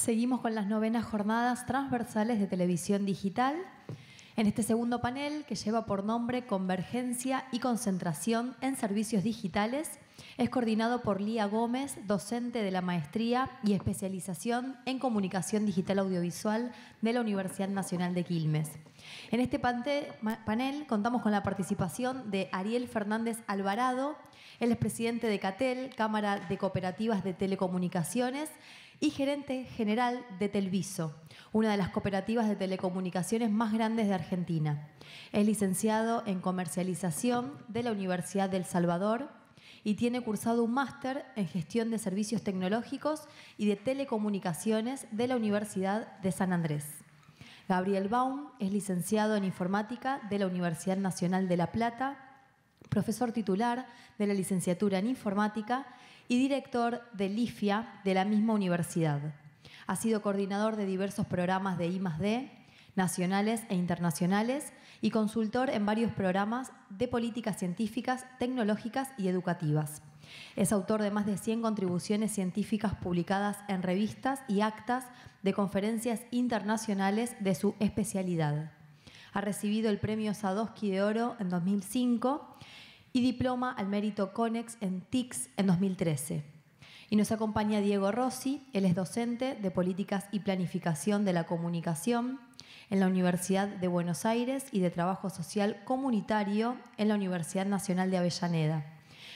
Seguimos con las novenas jornadas transversales de televisión digital. En este segundo panel, que lleva por nombre Convergencia y Concentración en Servicios Digitales, es coordinado por Lía Gómez, docente de la Maestría y Especialización en Comunicación Digital Audiovisual de la Universidad Nacional de Quilmes. En este panel contamos con la participación de Ariel Fernández Alvarado. Él es presidente de CATEL, Cámara de Cooperativas de Telecomunicaciones, y gerente general de Telviso, una de las cooperativas de telecomunicaciones más grandes de Argentina. Es licenciado en Comercialización de la Universidad del Salvador y tiene cursado un máster en Gestión de Servicios Tecnológicos y de Telecomunicaciones de la Universidad de San Andrés. Gabriel Baum es licenciado en Informática de la Universidad Nacional de La Plata, profesor titular de la licenciatura en Informática y director del IFIA de la misma universidad. Ha sido coordinador de diversos programas de I+D, nacionales e internacionales, y consultor en varios programas de políticas científicas, tecnológicas y educativas. Es autor de más de 100 contribuciones científicas publicadas en revistas y actas de conferencias internacionales de su especialidad. Ha recibido el Premio Sadowski de Oro en 2005 y diploma al mérito CONEX en TICS en 2013. Y nos acompaña Diego Rossi. Él es docente de Políticas y Planificación de la Comunicación en la Universidad de Buenos Aires y de Trabajo Social Comunitario en la Universidad Nacional de Avellaneda.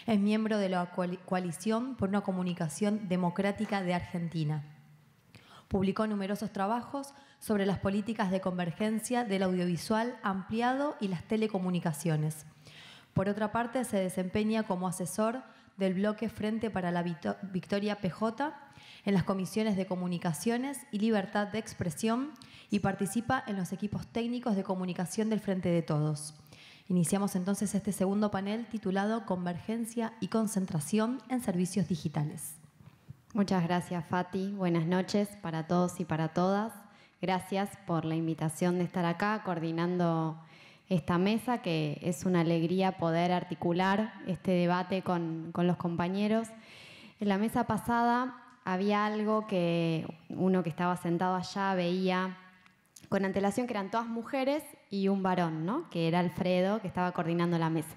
Es miembro de la Coalición por una Comunicación Democrática de Argentina. Publicó numerosos trabajos sobre las políticas de convergencia del audiovisual ampliado y las telecomunicaciones. Por otra parte, se desempeña como asesor del bloque Frente para la Victoria PJ en las comisiones de comunicaciones y libertad de expresión y participa en los equipos técnicos de comunicación del Frente de Todos. Iniciamos entonces este segundo panel titulado Convergencia y Concentración en Servicios Digitales. Muchas gracias, Fati. Buenas noches para todos y para todas. Gracias por la invitación de estar acá coordinando esta mesa, que es una alegría poder articular este debate con los compañeros. En la mesa pasada había algo que uno que estaba sentado allá veía con antelación, que eran todas mujeres y un varón, ¿no? Que era Alfredo, que estaba coordinando la mesa.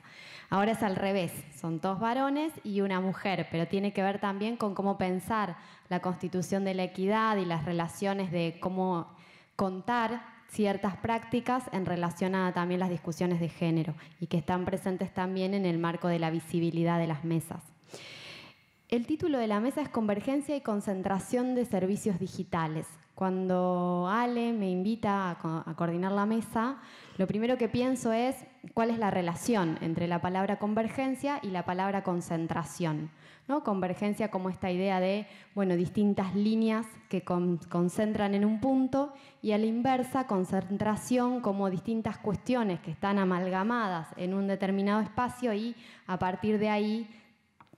Ahora es al revés, son todos varones y una mujer, pero tiene que ver también con cómo pensar la constitución de la equidad y las relaciones de cómo contar ciertas prácticas en relación a también las discusiones de género y que están presentes también en el marco de la visibilidad de las mesas. El título de la mesa es Convergencia y Concentración de Servicios Digitales. Cuando Ale me invita a coordinar la mesa, lo primero que pienso es cuál es la relación entre la palabra convergencia y la palabra concentración, ¿no? Convergencia como esta idea de, bueno, distintas líneas que concentran en un punto, y a la inversa, concentración como distintas cuestiones que están amalgamadas en un determinado espacio y a partir de ahí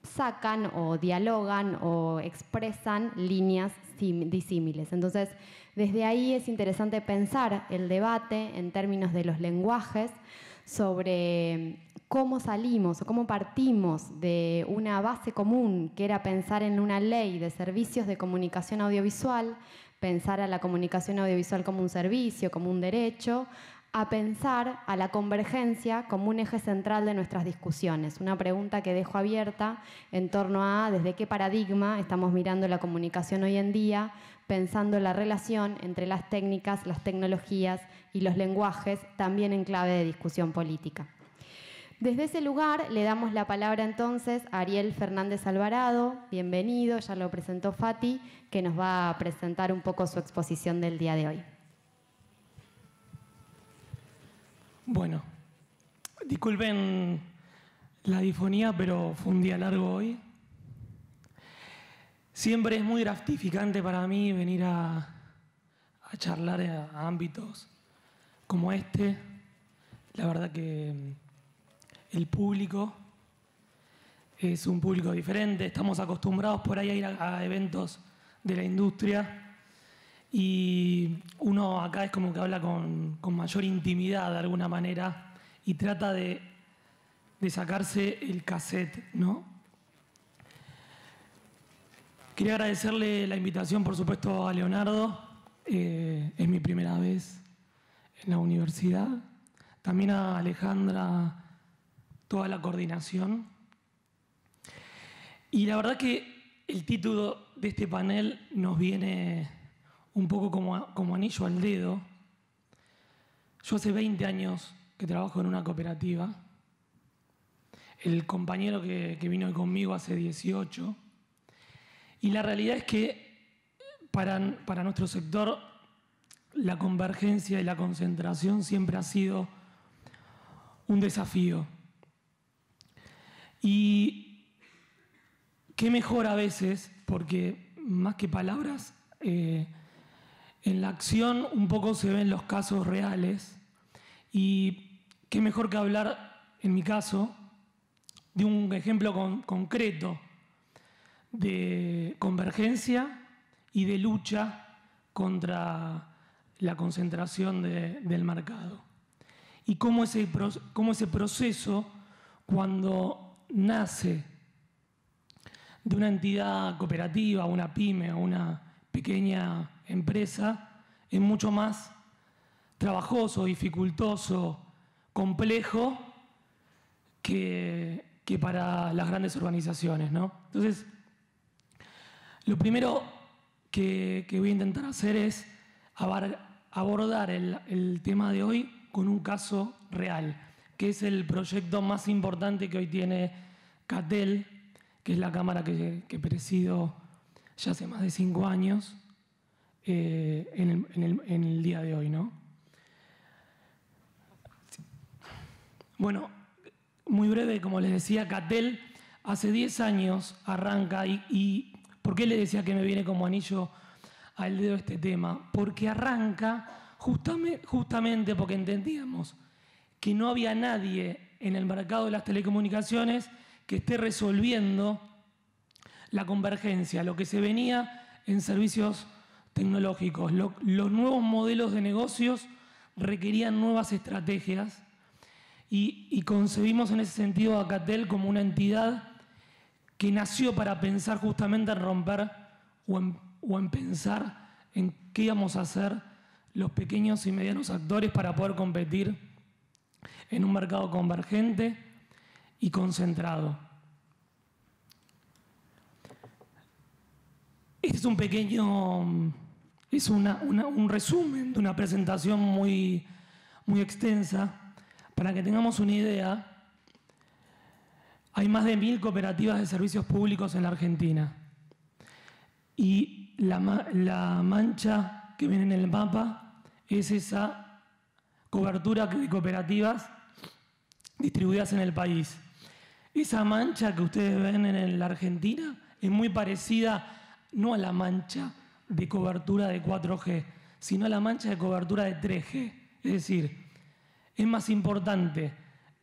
sacan o dialogan o expresan líneas disímiles. Entonces, desde ahí es interesante pensar el debate en términos de los lenguajes sobre cómo salimos o cómo partimos de una base común, que era pensar en una ley de servicios de comunicación audiovisual, pensar a la comunicación audiovisual como un servicio, como un derecho, a pensar a la convergencia como un eje central de nuestras discusiones. Una pregunta que dejo abierta en torno a desde qué paradigma estamos mirando la comunicación hoy en día, pensando la relación entre las técnicas, las tecnologías y los lenguajes, también en clave de discusión política. Desde ese lugar le damos la palabra entonces a Ariel Fernández Alvarado. Bienvenido, ya lo presentó Fati, que nos va a presentar un poco su exposición del día de hoy. Bueno, disculpen la difonía, pero fue un día largo hoy. Siempre es muy gratificante para mí venir a charlar a ámbitos como este. La verdad que el público es un público diferente. Estamos acostumbrados por ahí a ir a eventos de la industria. Y uno acá es como que habla con mayor intimidad de alguna manera y trata de sacarse el cassette, ¿no? Quería agradecerle la invitación, por supuesto, a Leonardo. Es mi primera vez en la universidad. También a Alejandra, toda la coordinación. Y la verdad que el título de este panel nos viene un poco como anillo al dedo. Yo hace 20 años que trabajo en una cooperativa. El compañero que vino conmigo hace 18. Y la realidad es que para nuestro sector la convergencia y la concentración siempre ha sido un desafío. Y qué mejor a veces, porque más que palabras, en la acción un poco se ven los casos reales. Y qué mejor que hablar, en mi caso, de un ejemplo concreto de convergencia y de lucha contra la concentración del mercado. Y cómo ese proceso, cuando nace de una entidad cooperativa, una pyme o una pequeña empresa, es mucho más trabajoso, dificultoso, complejo que para las grandes organizaciones, ¿no? Entonces, lo primero que voy a intentar hacer es abordar el tema de hoy con un caso real, que es el proyecto más importante que hoy tiene CATEL, que es la cámara que presido ya hace más de 5 años, en el día de hoy, ¿no? Bueno, muy breve, como les decía, CATEL hace 10 años arranca y ¿por qué le decía que me viene como anillo al dedo este tema? Porque arranca justamente porque entendíamos que no había nadie en el mercado de las telecomunicaciones que esté resolviendo la convergencia, lo que se venía en servicios tecnológicos. Los nuevos modelos de negocios requerían nuevas estrategias y concebimos en ese sentido a CATEL como una entidad que nació para pensar justamente en romper o en pensar en qué íbamos a hacer los pequeños y medianos actores para poder competir en un mercado convergente y concentrado. Este es un pequeño, es un resumen de una presentación muy extensa. Para que tengamos una idea, hay más de 1000 cooperativas de servicios públicos en la Argentina. Y la mancha que ven en el mapa es esa cobertura de cooperativas distribuidas en el país. Esa mancha que ustedes ven en la Argentina es muy parecida no a la mancha de cobertura de 4G, sino a la mancha de cobertura de 3G. Es decir, es más importante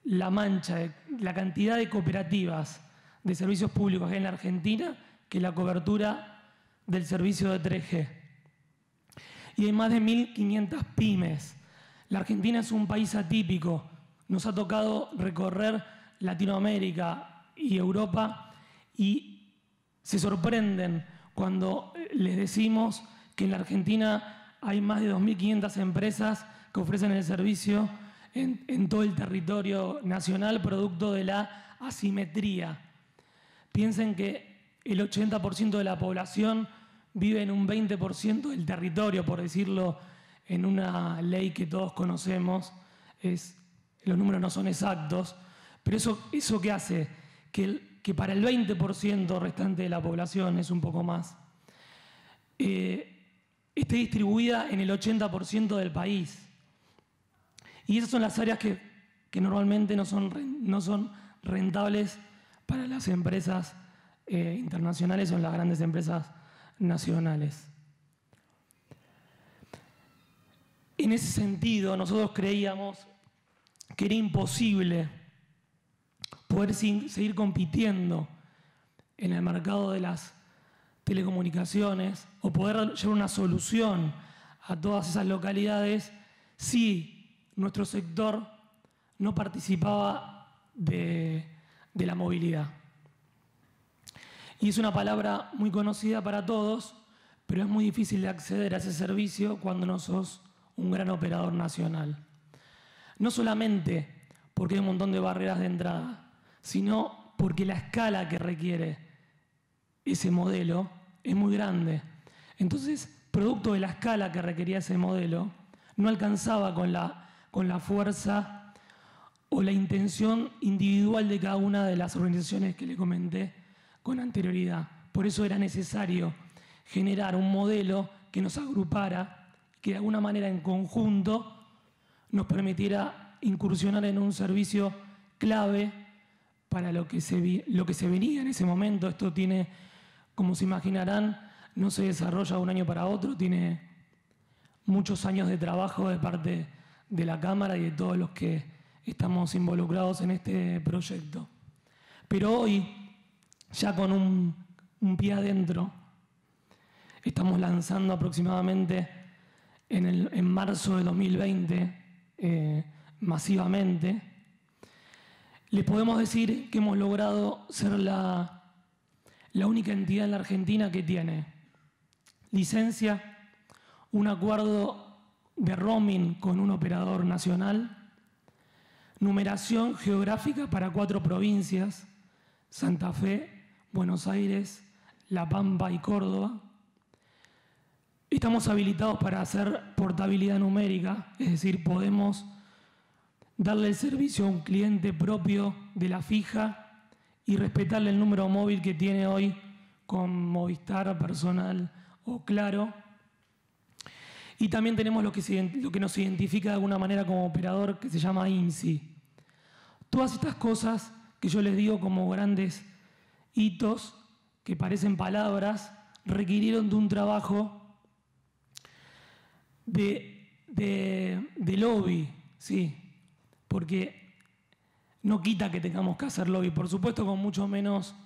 la mancha, la cantidad de cooperativas de servicios públicos en la Argentina que la cobertura del servicio de 3G. Y hay más de 1500 pymes. La Argentina es un país atípico. Nos ha tocado recorrer Latinoamérica y Europa y se sorprenden cuando les decimos que en la Argentina hay más de 2500 empresas que ofrecen el servicio en todo el territorio nacional, producto de la asimetría. Piensen que el 80% de la población vive en un 20% del territorio, por decirlo en una ley que todos conocemos. Los números no son exactos, pero eso ¿qué hace? Que para el 20% restante de la población, es un poco más, esté distribuida en el 80% del país. Y esas son las áreas que normalmente no son rentables para las empresas internacionales o en las grandes empresas nacionales. En ese sentido, nosotros creíamos que era imposible poder seguir compitiendo en el mercado de las telecomunicaciones o poder llevar una solución a todas esas localidades si nuestro sector no participaba de la movilidad. Y es una palabra muy conocida para todos, pero es muy difícil de acceder a ese servicio cuando no sos un gran operador nacional. No solamente porque hay un montón de barreras de entrada, sino porque la escala que requiere ese modelo es muy grande. Entonces, producto de la escala que requería ese modelo, no alcanzaba con la fuerza o la intención individual de cada una de las organizaciones que le comenté con anterioridad. Por eso era necesario generar un modelo que nos agrupara, que de alguna manera en conjunto nos permitiera incursionar en un servicio clave para lo que se venía en ese momento. Esto tiene, como se imaginarán, no se desarrolla de un año para otro, tiene muchos años de trabajo de parte de la Cámara y de todos los que estamos involucrados en este proyecto. Pero hoy, ya con un pie adentro, estamos lanzando aproximadamente en marzo de 2020, masivamente. Les podemos decir que hemos logrado ser la única entidad en la Argentina que tiene licencia, un acuerdo de roaming con un operador nacional, numeración geográfica para 4 provincias, Santa Fe, Buenos Aires, La Pampa y Córdoba. Estamos habilitados para hacer portabilidad numérica, es decir, podemos darle el servicio a un cliente propio de la fija y respetarle el número móvil que tiene hoy con Movistar, Personal o Claro. Y también tenemos lo que nos identifica de alguna manera como operador, que se llama INSI. Todas estas cosas que yo les digo como grandes hitos, que parecen palabras, requirieron de un trabajo de lobby, sí, porque no quita que tengamos que hacer lobby, por supuesto con mucho menos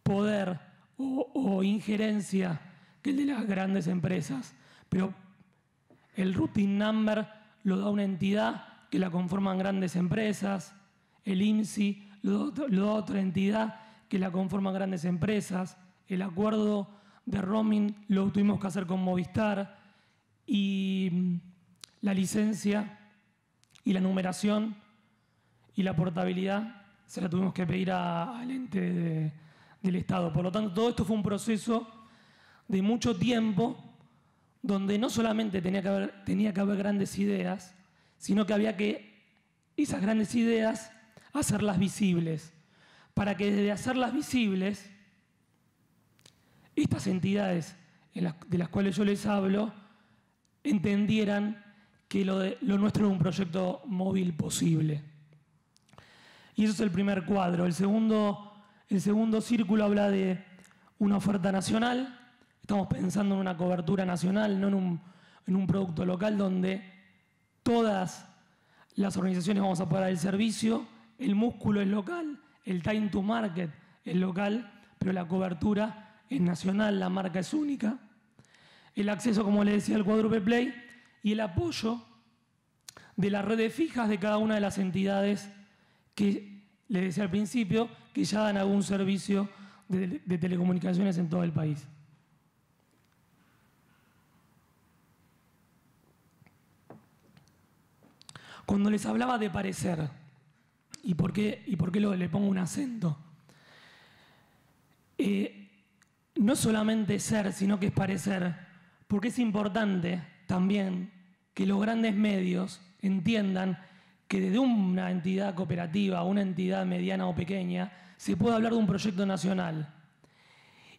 poder o injerencia que el de las grandes empresas, pero el routing number lo da una entidad que la conforman grandes empresas, el INSI lo da otra entidad que la conforman grandes empresas, el acuerdo de roaming lo tuvimos que hacer con Movistar y la licencia y la numeración y la portabilidad se la tuvimos que pedir al ente del Estado. Por lo tanto, todo esto fue un proceso de mucho tiempo donde no solamente tenía que haber grandes ideas, sino que había que esas grandes ideas hacerlas visibles, para que desde hacerlas visibles, estas entidades de las cuales yo les hablo entendieran que lo nuestro era un proyecto móvil posible. Y eso es el primer cuadro. El segundo círculo habla de una oferta nacional. Estamos pensando en una cobertura nacional, no en un producto local donde todas las organizaciones vamos a pagar el servicio, el músculo es local, el time to market es local, pero la cobertura es nacional, la marca es única. El acceso, como les decía, al cuádruple play y el apoyo de las redes fijas de cada una de las entidades que les decía al principio, que ya dan algún servicio de telecomunicaciones en todo el país. Cuando les hablaba de parecer, ¿y por qué le pongo un acento? No solamente ser, sino que es parecer, porque es importante también que los grandes medios entiendan que desde una entidad cooperativa, una entidad mediana o pequeña, se puede hablar de un proyecto nacional.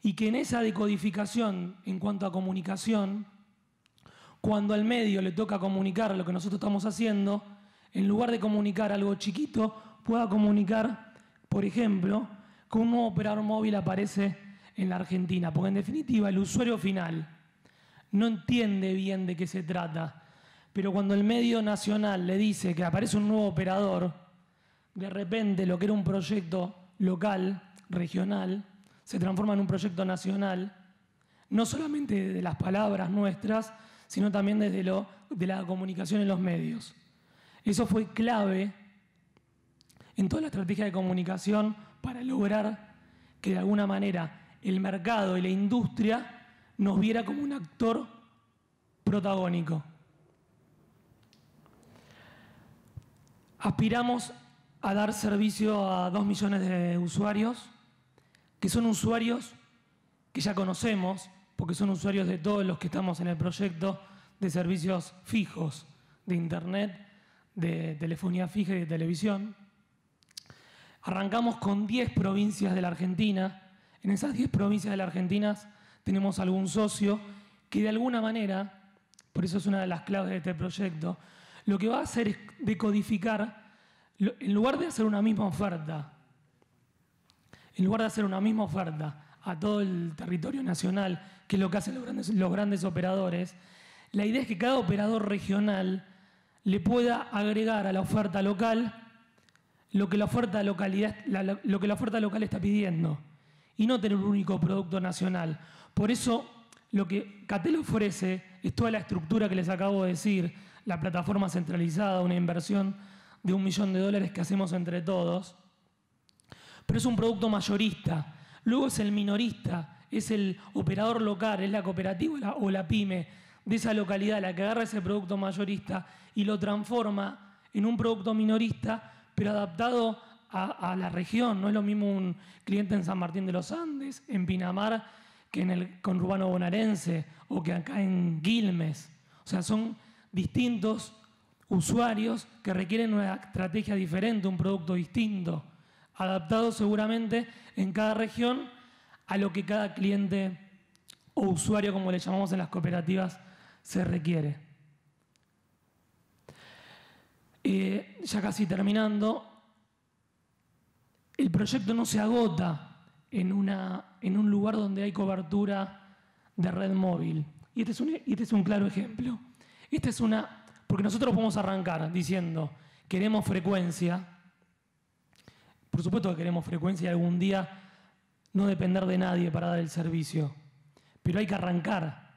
Y que en esa decodificación, en cuanto a comunicación, cuando al medio le toca comunicar lo que nosotros estamos haciendo, en lugar de comunicar algo chiquito, pueda comunicar, por ejemplo, que un nuevo operador móvil aparece en la Argentina. Porque en definitiva el usuario final no entiende bien de qué se trata. Pero cuando el medio nacional le dice que aparece un nuevo operador, de repente lo que era un proyecto local, regional, se transforma en un proyecto nacional, no solamente de las palabras nuestras, sino también desde de la comunicación en los medios. Eso fue clave en toda la estrategia de comunicación para lograr que de alguna manera el mercado y la industria nos viera como un actor protagónico. Aspiramos a dar servicio a 2 millones de usuarios, que son usuarios que ya conocemos, porque son usuarios de todos los que estamos en el proyecto de servicios fijos, de internet, de telefonía fija y de televisión. Arrancamos con 10 provincias de la Argentina. En esas 10 provincias de la Argentina tenemos algún socio que de alguna manera, por eso es una de las claves de este proyecto, lo que va a hacer es decodificar, en lugar de hacer una misma oferta, a todo el territorio nacional, que es lo que hacen los grandes operadores, la idea es que cada operador regional le pueda agregar a la oferta local lo que la oferta local está pidiendo y no tener un único producto nacional. Por eso lo que CATEL ofrece es toda la estructura que les acabo de decir, la plataforma centralizada, una inversión de $1 millón que hacemos entre todos, pero es un producto mayorista. Luego es el minorista, es el operador local, es la cooperativa o la pyme de esa localidad la que agarra ese producto mayorista y lo transforma en un producto minorista, pero adaptado a la región. No es lo mismo un cliente en San Martín de los Andes, en Pinamar, que en el conurbano bonaerense o que acá en Quilmes. O sea, son distintos usuarios que requieren una estrategia diferente, un producto distinto, adaptado seguramente en cada región a lo que cada cliente o usuario, como le llamamos en las cooperativas, se requiere. Ya casi terminando, el proyecto no se agota en un lugar donde hay cobertura de red móvil. Y este es un claro ejemplo. Porque nosotros podemos arrancar diciendo, queremos frecuencia. Por supuesto que queremos frecuencia y algún día no depender de nadie para dar el servicio. Pero hay que arrancar.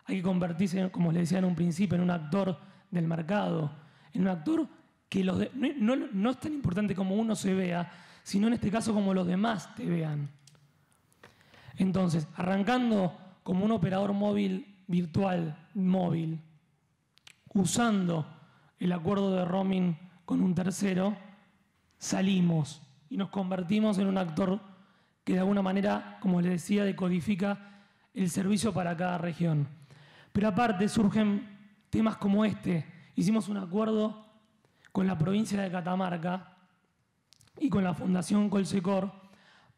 Hay que convertirse, como les decía en un principio, en un actor del mercado. En un actor que no es tan importante como uno se vea, sino en este caso como los demás te vean. Entonces, arrancando como un operador virtual móvil, usando el acuerdo de roaming con un tercero, salimos y nos convertimos en un actor que de alguna manera, como les decía, decodifica el servicio para cada región. Pero aparte surgen temas como este. Hicimos un acuerdo con la provincia de Catamarca y con la Fundación Colsecor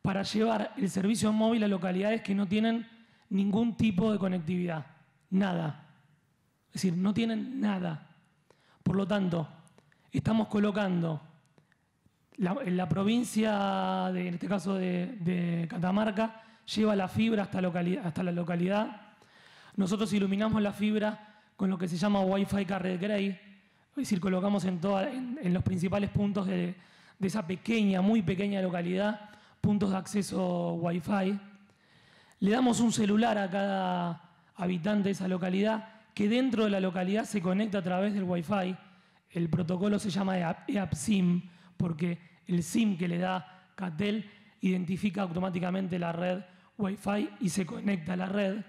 para llevar el servicio móvil a localidades que no tienen ningún tipo de conectividad. Nada. Es decir, no tienen nada. Por lo tanto, estamos colocando en la provincia, en este caso de Catamarca, lleva la fibra hasta la localidad. Nosotros iluminamos la fibra con lo que se llama Wi-Fi Carrier Grade, es decir, colocamos en los principales puntos de esa muy pequeña localidad, puntos de acceso Wi-Fi. Le damos un celular a cada habitante de esa localidad, que dentro de la localidad se conecta a través del Wi-Fi. El protocolo se llama eAppSIM, porque el SIM que le da CATEL identifica automáticamente la red Wi-Fi y se conecta a la red.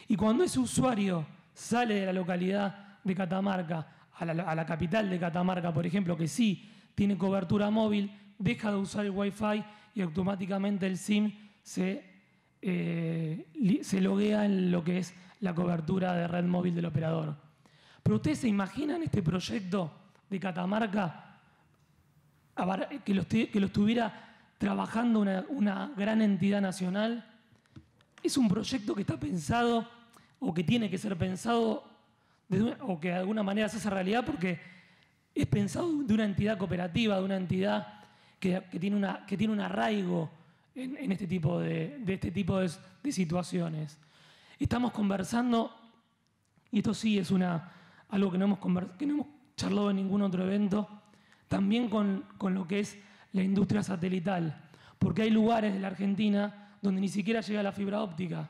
Y cuando ese usuario sale de la localidad de Catamarca a la capital de Catamarca, por ejemplo, que sí tiene cobertura móvil, deja de usar el Wi-Fi y automáticamente el SIM se loguea en lo que es la cobertura de red móvil del operador. Pero ustedes se imaginan este proyecto de Catamarca que lo estuviera trabajando una gran entidad nacional. Es un proyecto que está pensado o que tiene que ser pensado o que de alguna manera se hace realidad porque es pensado de una entidad cooperativa, de una entidad que tiene un arraigo en este tipo de situaciones. Estamos conversando, y esto sí es algo que no hemos charlado en ningún otro evento, también con lo que es la industria satelital, porque hay lugares de la Argentina donde ni siquiera llega la fibra óptica.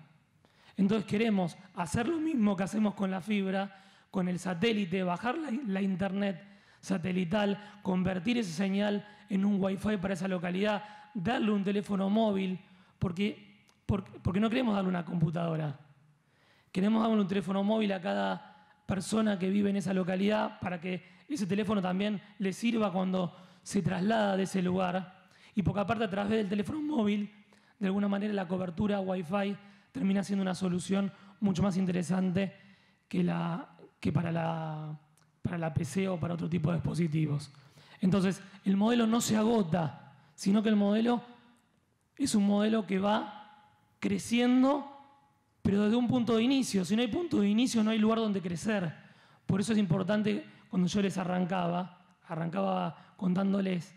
Entonces queremos hacer lo mismo que hacemos con la fibra, con el satélite, bajar la internet satelital, convertir esa señal en un Wi-Fi para esa localidad, darle un teléfono móvil porque no queremos darle una computadora. Queremos darle un teléfono móvil a cada persona que vive en esa localidad para que ese teléfono también le sirva cuando se traslada de ese lugar. Y porque aparte a través del teléfono móvil, de alguna manera la cobertura Wi-Fi termina siendo una solución mucho más interesante que para la PC o para otro tipo de dispositivos. Entonces, el modelo no se agota, sino que el modelo es un modelo que va creciendo, pero desde un punto de inicio. Si no hay punto de inicio, no hay lugar donde crecer. Por eso es importante, cuando yo les arrancaba contándoles,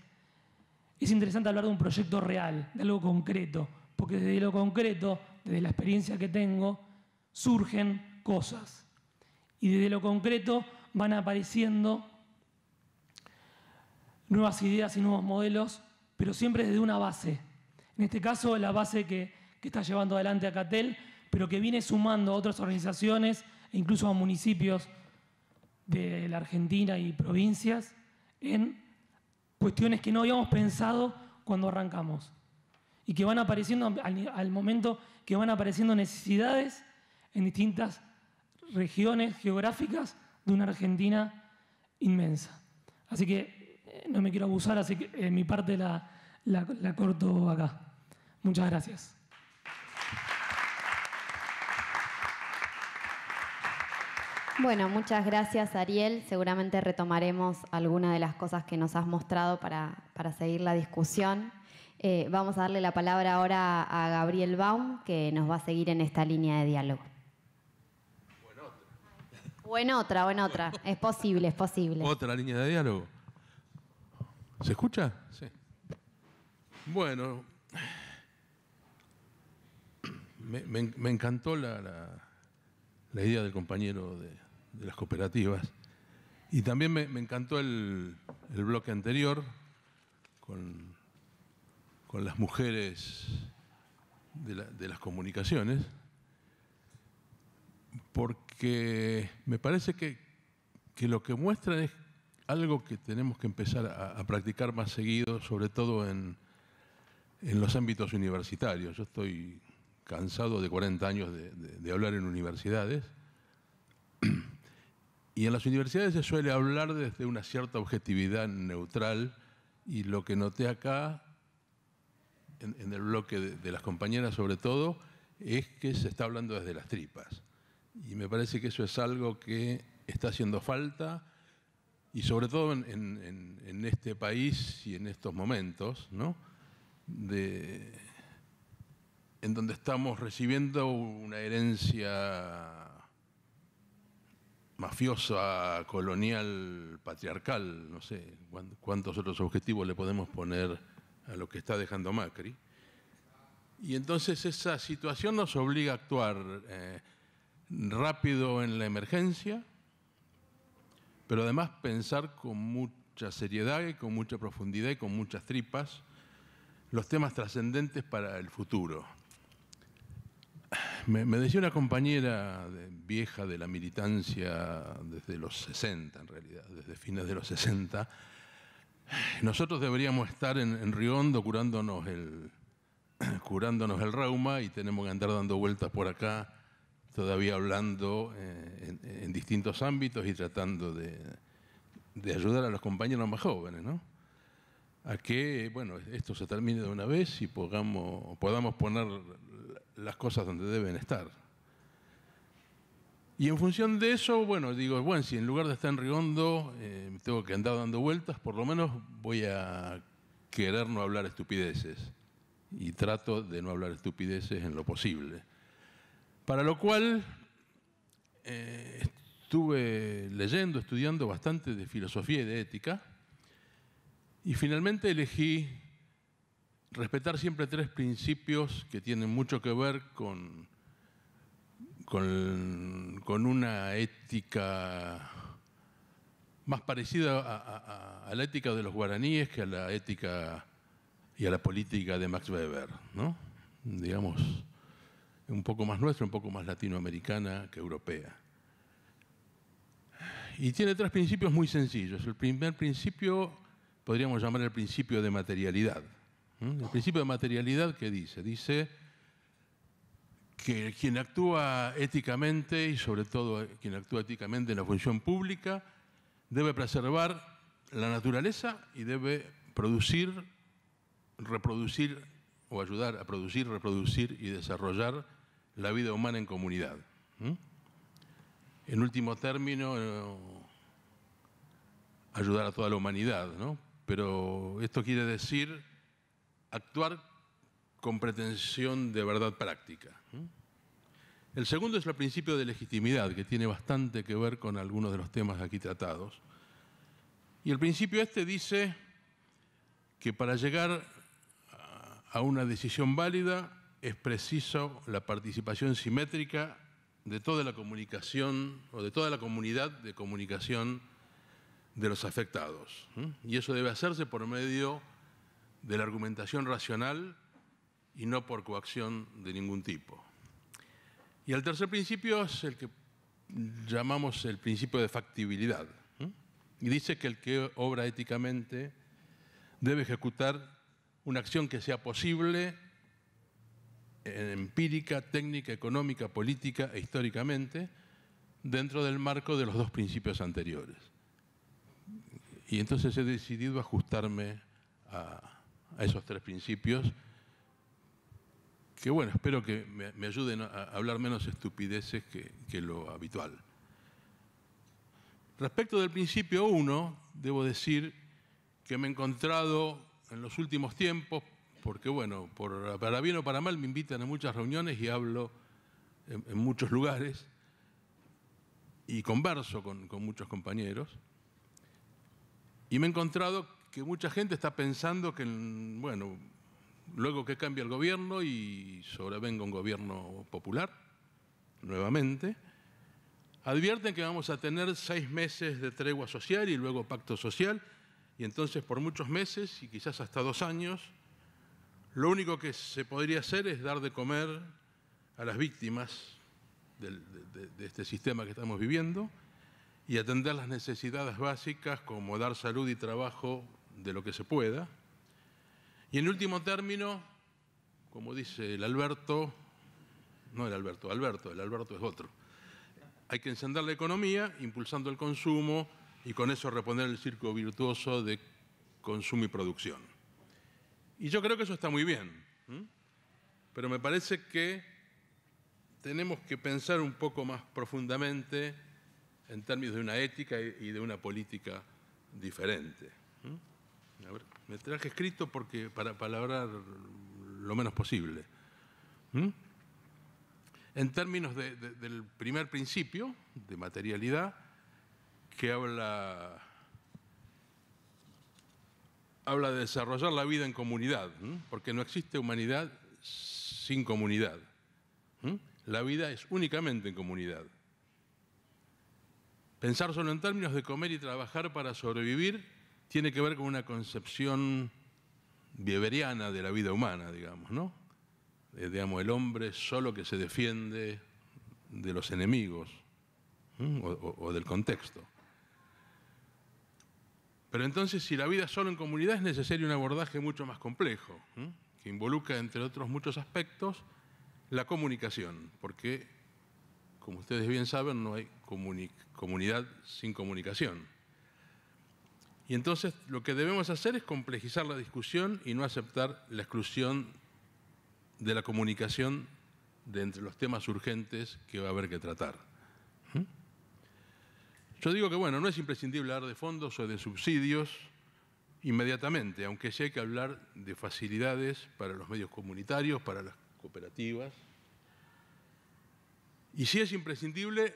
es interesante hablar de un proyecto real, de algo concreto, porque desde lo concreto, desde la experiencia que tengo, surgen cosas. Y desde lo concreto van apareciendo nuevas ideas y nuevos modelos, pero siempre desde una base. En este caso, la base que está llevando adelante Alcatel, pero que viene sumando a otras organizaciones e incluso a municipios de la Argentina y provincias en cuestiones que no habíamos pensado cuando arrancamos y que van apareciendo al momento que van apareciendo necesidades en distintas regiones geográficas de una Argentina inmensa. Así que no me quiero abusar, así que mi parte la corto acá. Muchas gracias. Bueno, muchas gracias, Ariel. Seguramente retomaremos algunas de las cosas que nos has mostrado para seguir la discusión. Vamos a darle la palabra ahora a Gabriel Baum, que nos va a seguir en esta línea de diálogo. O en otra. Es posible. ¿Otra línea de diálogo? ¿Se escucha? Sí. Bueno, me encantó la idea del compañero de las cooperativas y también me encantó el bloque anterior con las mujeres de las comunicaciones, porque me parece que lo que muestran es algo que tenemos que empezar a practicar más seguido, sobre todo en los ámbitos universitarios. Yo estoy cansado de 40 años de hablar en universidades, y en las universidades se suele hablar desde una cierta objetividad neutral, y lo que noté acá, en el bloque de las compañeras sobre todo, es que se está hablando desde las tripas. Y me parece que eso es algo que está haciendo falta, y sobre todo en este país y en estos momentos, ¿no? En donde estamos recibiendo una herencia mafiosa, colonial, patriarcal, no sé cuántos otros objetivos le podemos poner a lo que está dejando Macri. Y entonces esa situación nos obliga a actuar rápido en la emergencia, pero además pensar con mucha seriedad y con mucha profundidad y con muchas tripas los temas trascendentes para el futuro. Me decía una compañera vieja de la militancia desde los 60, en realidad, desde fines de los 60, nosotros deberíamos estar en Río Hondo curándonos el reuma, y tenemos que andar dando vueltas por acá, todavía hablando en distintos ámbitos y tratando de ayudar a los compañeros más jóvenes, ¿no? A que, bueno, esto se termine de una vez y podamos poner las cosas donde deben estar. Y en función de eso, bueno, digo, si en lugar de estar en Río Hondo tengo que andar dando vueltas, por lo menos voy a querer no hablar estupideces. Y trato de no hablar estupideces en lo posible. Para lo cual estuve leyendo, estudiando bastante de filosofía y de ética, y finalmente elegí respetar siempre 3 principios que tienen mucho que ver con una ética más parecida a la ética de los guaraníes que a la ética y a la política de Max Weber, ¿no? Digamos, un poco más nuestra, un poco más latinoamericana que europea. Y tiene 3 principios muy sencillos. El primer principio podríamos llamar el principio de materialidad, El principio de materialidad, ¿qué dice? Dice que quien actúa éticamente, y sobre todo quien actúa éticamente en la función pública, debe preservar la naturaleza y debe producir, reproducir o ayudar a producir, reproducir y desarrollar la vida humana en comunidad. En último término, ayudar a toda la humanidad, ¿no? Pero esto quiere decir actuar con pretensión de verdad práctica. El segundo es el principio de legitimidad, que tiene bastante que ver con algunos de los temas aquí tratados. Y el principio este dice que para llegar a una decisión válida es preciso la participación simétrica de toda la comunicación o de toda la comunidad de comunicación de los afectados. Y eso debe hacerse por medio de la argumentación racional y no por coacción de ningún tipo. Y el tercer principio es el que llamamos el principio de factibilidad. Y dice que el que obra éticamente debe ejecutar una acción que sea posible, empírica, técnica, económica, política e históricamente, dentro del marco de los dos principios anteriores. Y entonces he decidido ajustarme a esos tres principios, que bueno, espero que me ayuden a hablar menos estupideces que lo habitual. Respecto del principio 1, debo decir que me he encontrado en los últimos tiempos, porque bueno, para bien o para mal me invitan a muchas reuniones y hablo en muchos lugares y converso con muchos compañeros, y me he encontrado que mucha gente está pensando que, bueno, luego que cambia el gobierno y sobrevenga un gobierno popular, nuevamente, advierten que vamos a tener 6 meses de tregua social y luego pacto social, y entonces por muchos meses y quizás hasta 2 años, lo único que se podría hacer es dar de comer a las víctimas de este sistema que estamos viviendo y atender las necesidades básicas como dar salud y trabajo de lo que se pueda. Y en último término, como dice el Alberto es otro. Hay que encender la economía impulsando el consumo y con eso reponer el círculo virtuoso de consumo y producción. Y yo creo que eso está muy bien, pero me parece que tenemos que pensar un poco más profundamente en términos de una ética y de una política diferente. A ver, me traje escrito para hablar lo menos posible. En términos del primer principio, de materialidad, que habla de desarrollar la vida en comunidad, porque no existe humanidad sin comunidad. La vida es únicamente en comunidad. Pensar solo en términos de comer y trabajar para sobrevivir tiene que ver con una concepción weberiana de la vida humana, digamos, ¿no? El hombre solo que se defiende de los enemigos o del contexto. Pero entonces, si la vida es solo en comunidad, es necesario un abordaje mucho más complejo, que involucra, entre otros muchos aspectos, la comunicación, porque, como ustedes bien saben, no hay comunidad sin comunicación. Y entonces lo que debemos hacer es complejizar la discusión y no aceptar la exclusión de la comunicación de entre los temas urgentes que va a haber que tratar. Yo digo que, bueno, no es imprescindible hablar de fondos o de subsidios inmediatamente, aunque sí hay que hablar de facilidades para los medios comunitarios, para las cooperativas. Y sí es imprescindible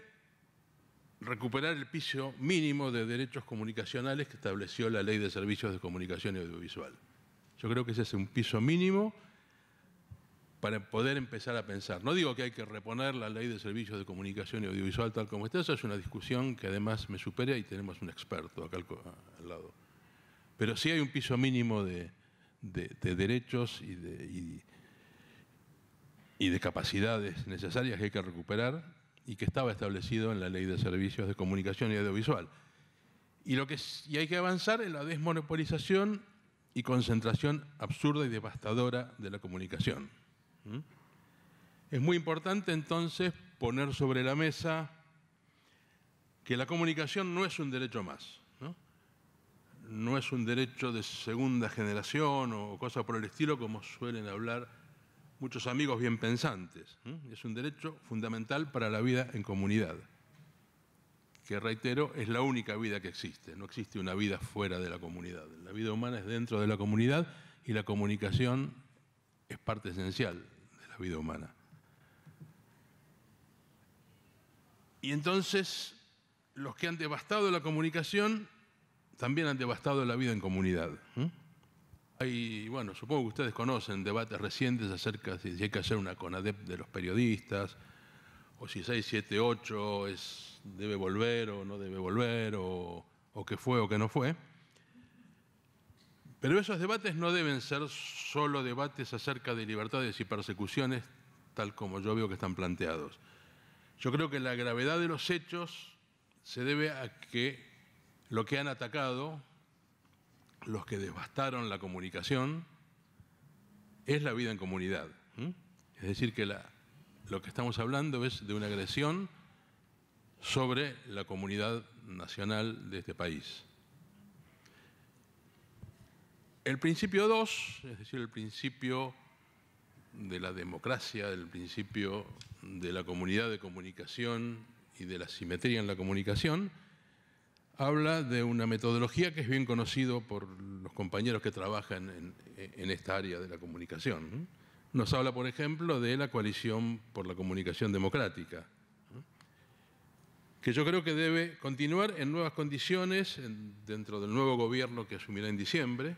recuperar el piso mínimo de derechos comunicacionales que estableció la Ley de Servicios de Comunicación y Audiovisual. Yo creo que ese es un piso mínimo para poder empezar a pensar. No digo que hay que reponer la Ley de Servicios de Comunicación y Audiovisual tal como está, esa es una discusión que además me supera y tenemos un experto acá al lado. Pero sí hay un piso mínimo de derechos y de capacidades necesarias que hay que recuperar y que estaba establecido en la Ley de Servicios de Comunicación y Audiovisual. Y hay que avanzar en la desmonopolización y concentración absurda y devastadora de la comunicación. Es muy importante entonces poner sobre la mesa que la comunicación no es un derecho más, no es un derecho de segunda generación o cosas por el estilo, como suelen hablar muchos amigos bien pensantes. Es un derecho fundamental para la vida en comunidad, que, reitero, es la única vida que existe. No existe una vida fuera de la comunidad. La vida humana es dentro de la comunidad y la comunicación es parte esencial de la vida humana. Y entonces, los que han devastado la comunicación también han devastado la vida en comunidad. Bueno, supongo que ustedes conocen debates recientes acerca de si hay que hacer una CONADEP de los periodistas, o si 678 debe volver o no debe volver, o qué fue o qué no fue. Pero esos debates no deben ser solo debates acerca de libertades y persecuciones, tal como yo veo que están planteados. Yo creo que la gravedad de los hechos se debe a que lo que han atacado, los que devastaron la comunicación, es la vida en comunidad. Es decir, que lo que estamos hablando es de una agresión sobre la comunidad nacional de este país. El principio 2, es decir, el principio de la democracia, el principio de la comunidad de comunicación y de la simetría en la comunicación, habla de una metodología que es bien conocido por los compañeros que trabajan en esta área de la comunicación. Nos habla, por ejemplo, de la Coalición por la Comunicación Democrática, que yo creo que debe continuar en nuevas condiciones dentro del nuevo gobierno que asumirá en diciembre,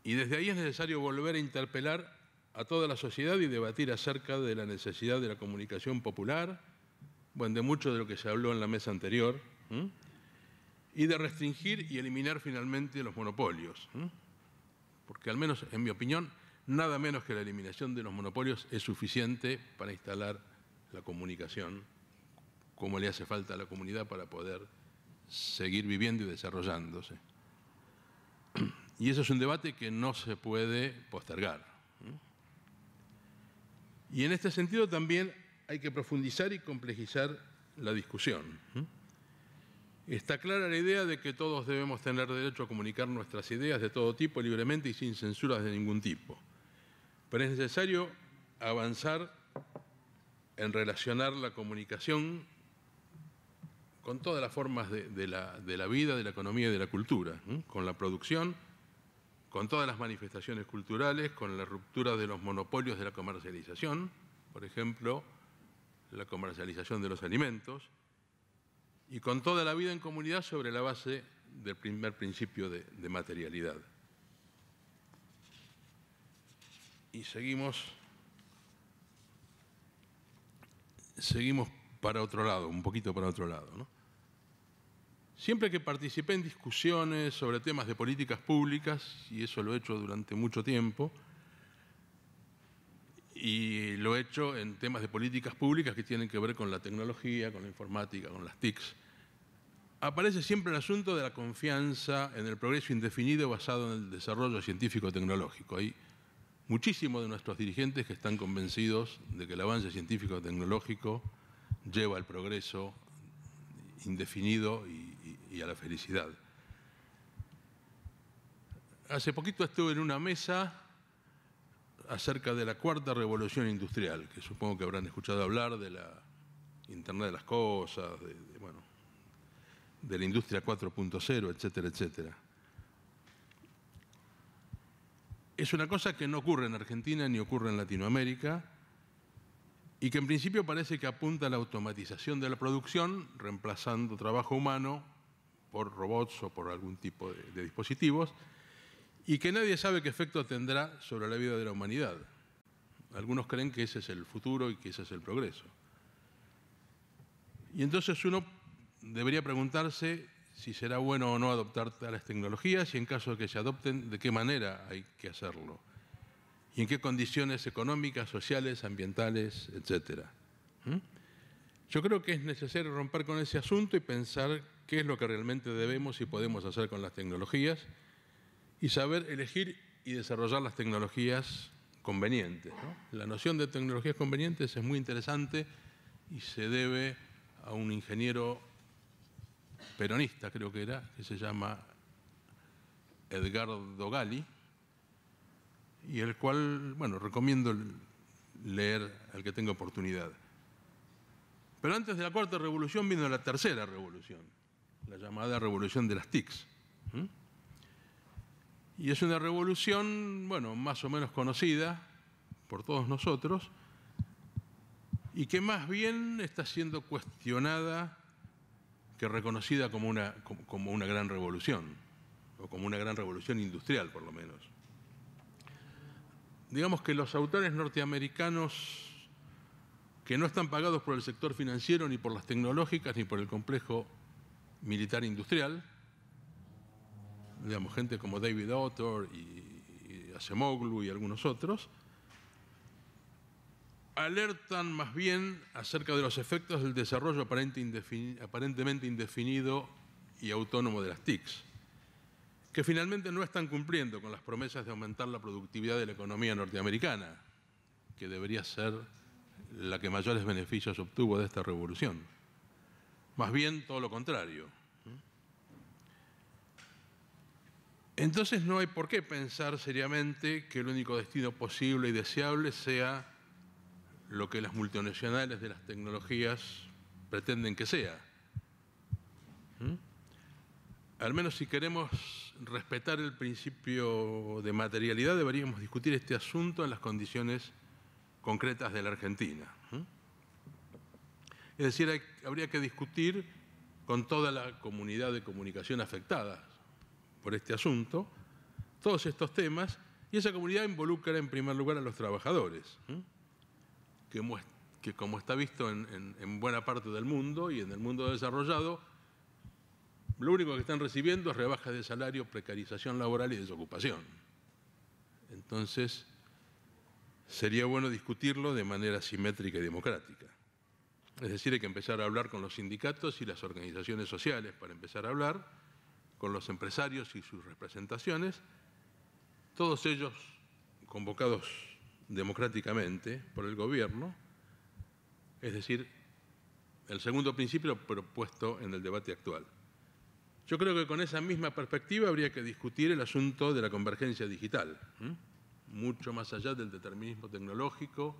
y desde ahí es necesario volver a interpelar a toda la sociedad y debatir acerca de la necesidad de la comunicación popular, de mucho de lo que se habló en la mesa anterior, y de restringir y eliminar finalmente los monopolios, porque al menos en mi opinión nada menos que la eliminación de los monopolios es suficiente para instalar la comunicación como le hace falta a la comunidad para poder seguir viviendo y desarrollándose. Y eso es un debate que no se puede postergar. Y en este sentido también hay que profundizar y complejizar la discusión. Está clara la idea de que todos debemos tener derecho a comunicar nuestras ideas de todo tipo libremente y sin censuras de ningún tipo. Pero es necesario avanzar en relacionar la comunicación con todas las formas de la vida, de la economía y de la cultura, con la producción, con todas las manifestaciones culturales, con la ruptura de los monopolios de la comercialización, por ejemplo, la comercialización de los alimentos, y con toda la vida en comunidad sobre la base del primer principio de materialidad. Y seguimos para otro lado, un poquito para otro lado, ¿no? Siempre que participé en discusiones sobre temas de políticas públicas, y eso lo he hecho durante mucho tiempo, y lo he hecho en temas de políticas públicas que tienen que ver con la tecnología, con la informática, con las TICs, aparece siempre el asunto de la confianza en el progreso indefinido basado en el desarrollo científico-tecnológico. Hay muchísimos de nuestros dirigentes que están convencidos de que el avance científico-tecnológico lleva al progreso indefinido y a la felicidad. Hace poquito estuve en una mesa acerca de la cuarta revolución industrial, que supongo que habrán escuchado hablar de la Internet de las Cosas, de la industria 4.0, etcétera, etcétera. Es una cosa que no ocurre en Argentina ni ocurre en Latinoamérica y que en principio parece que apunta a la automatización de la producción, reemplazando trabajo humano por robots o por algún tipo de dispositivos, y que nadie sabe qué efecto tendrá sobre la vida de la humanidad. Algunos creen que ese es el futuro y que ese es el progreso. Y entonces uno debería preguntarse si será bueno o no adoptar tales tecnologías y en caso de que se adopten, de qué manera hay que hacerlo y en qué condiciones económicas, sociales, ambientales, etcétera. Yo creo que es necesario romper con ese asunto y pensar qué es lo que realmente debemos y podemos hacer con las tecnologías y saber elegir y desarrollar las tecnologías convenientes, ¿no? La noción de tecnologías convenientes es muy interesante y se debe a un ingeniero peronista, creo que era, que se llama Edgardo Gali, y el cual, bueno, recomiendo leer al que tenga oportunidad. Pero antes de la cuarta revolución vino la tercera revolución, la llamada revolución de las TICs. Y es una revolución, bueno, más o menos conocida por todos nosotros y que más bien está siendo cuestionada que reconocida como una gran revolución, o como una gran revolución industrial, por lo menos. Digamos que los autores norteamericanos que no están pagados por el sector financiero, ni por las tecnológicas, ni por el complejo militar industrial, digamos, gente como David Autor y Acemoglu y algunos otros, alertan más bien acerca de los efectos del desarrollo aparentemente indefinido y autónomo de las TICs, que finalmente no están cumpliendo con las promesas de aumentar la productividad de la economía norteamericana, que debería ser la que mayores beneficios obtuvo de esta revolución. Más bien todo lo contrario. Entonces no hay por qué pensar seriamente que el único destino posible y deseable sea lo que las multinacionales de las tecnologías pretenden que sea. Al menos si queremos respetar el principio de materialidad, deberíamos discutir este asunto en las condiciones concretas de la Argentina. Es decir, habría que discutir con toda la comunidad de comunicación afectada por este asunto todos estos temas, y esa comunidad involucra en primer lugar a los trabajadores, que como está visto en buena parte del mundo y en el mundo desarrollado, lo único que están recibiendo es rebajas de salario, precarización laboral y desocupación. Entonces, sería bueno discutirlo de manera simétrica y democrática. Es decir, hay que empezar a hablar con los sindicatos y las organizaciones sociales para empezar a hablar, con los empresarios y sus representaciones, todos ellos convocados democráticamente por el gobierno, es decir, el segundo principio propuesto en el debate actual. Yo creo que con esa misma perspectiva habría que discutir el asunto de la convergencia digital, mucho más allá del determinismo tecnológico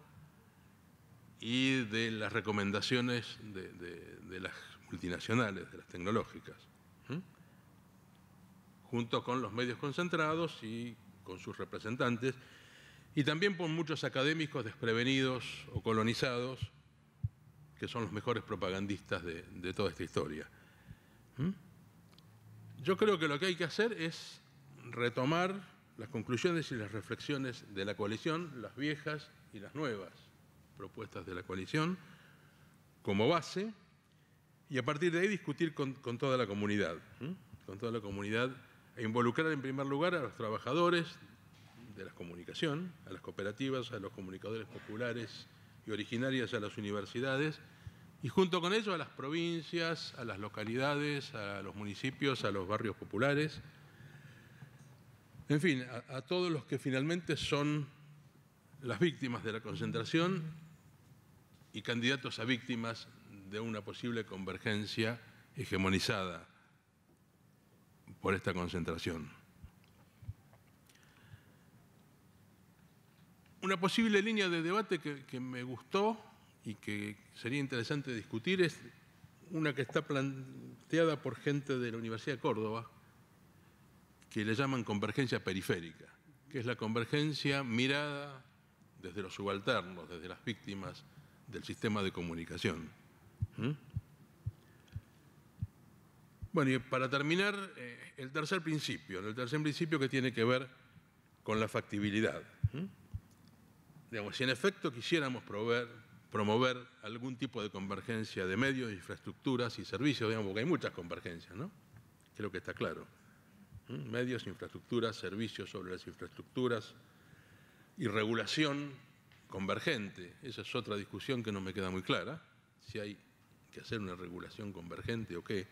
y de las recomendaciones de las multinacionales, de las tecnológicas, junto con los medios concentrados y con sus representantes, y también por muchos académicos desprevenidos o colonizados, que son los mejores propagandistas de toda esta historia. Yo creo que lo que hay que hacer es retomar las conclusiones y las reflexiones de la coalición, las viejas y las nuevas propuestas de la coalición, como base, y a partir de ahí discutir con toda la comunidad, e involucrar en primer lugar a los trabajadores de la comunicación, a las cooperativas, a los comunicadores populares y originarias, a las universidades, y junto con ello a las provincias, a las localidades, a los municipios, a los barrios populares, en fin, a todos los que finalmente son las víctimas de la concentración y candidatos a víctimas de una posible convergencia hegemonizada por esta concentración. Una posible línea de debate que me gustó y que sería interesante discutir es una que está planteada por gente de la Universidad de Córdoba, que le llaman convergencia periférica, que es la convergencia mirada desde los subalternos, desde las víctimas del sistema de comunicación. Bueno, y para terminar, el tercer principio que tiene que ver con la factibilidad. Digamos, si en efecto quisiéramos promover algún tipo de convergencia de medios, infraestructuras y servicios, digamos, porque hay muchas convergencias, ¿no? Creo que está claro. Medios, infraestructuras, servicios sobre las infraestructuras y regulación convergente. Esa es otra discusión que no me queda muy clara, si hay que hacer una regulación convergente o qué.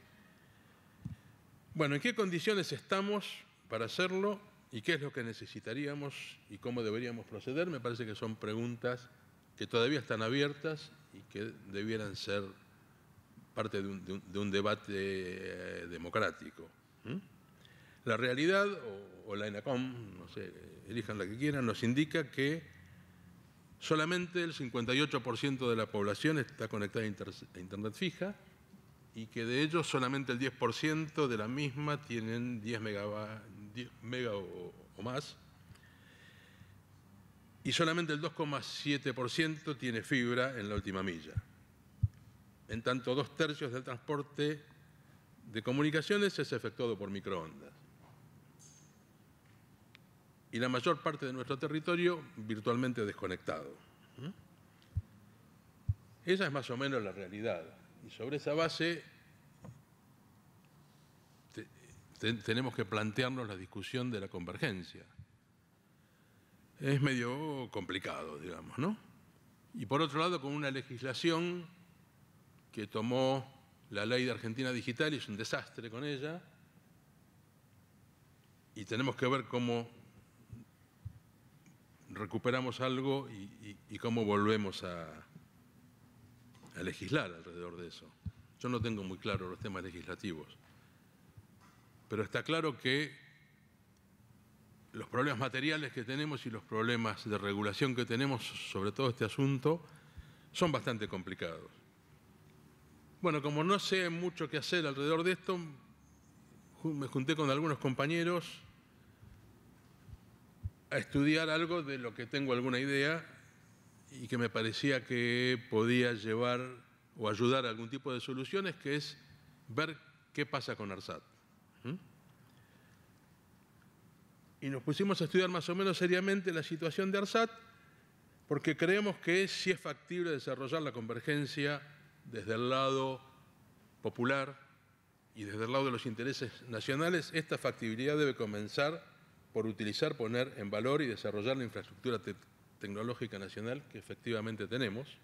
Bueno, ¿en qué condiciones estamos para hacerlo? ¿Y qué es lo que necesitaríamos y cómo deberíamos proceder? Me parece que son preguntas que todavía están abiertas y que debieran ser parte de un debate democrático. La realidad, o la ENACOM, no sé, elijan la que quieran, nos indica que solamente el 58% de la población está conectada a Internet fija y que de ellos solamente el 10% de la misma tienen 10 mega o más, y solamente el 2,7% tiene fibra en la última milla. En tanto, 2/3 del transporte de comunicaciones es efectuado por microondas. Y la mayor parte de nuestro territorio virtualmente desconectado. Esa es más o menos la realidad. Y sobre esa base tenemos que plantearnos la discusión de la convergencia. Es medio complicado, digamos, ¿no? Y por otro lado, con una legislación que tomó la Ley de Argentina Digital y es un desastre con ella, y tenemos que ver cómo recuperamos algo y cómo volvemos a legislar alrededor de eso. Yo no tengo muy claro los temas legislativos, pero está claro que los problemas materiales que tenemos y los problemas de regulación que tenemos sobre todo este asunto son bastante complicados. Bueno, como no sé mucho qué hacer alrededor de esto, me junté con algunos compañeros a estudiar algo de lo que tengo alguna idea y que me parecía que podía llevar o ayudar a algún tipo de soluciones, que es ver qué pasa con ARSAT. Y nos pusimos a estudiar más o menos seriamente la situación de ARSAT, porque creemos que sí es factible desarrollar la convergencia desde el lado popular y desde el lado de los intereses nacionales. Esta factibilidad debe comenzar por utilizar, poner en valor y desarrollar la infraestructura tecnológica nacional que efectivamente tenemos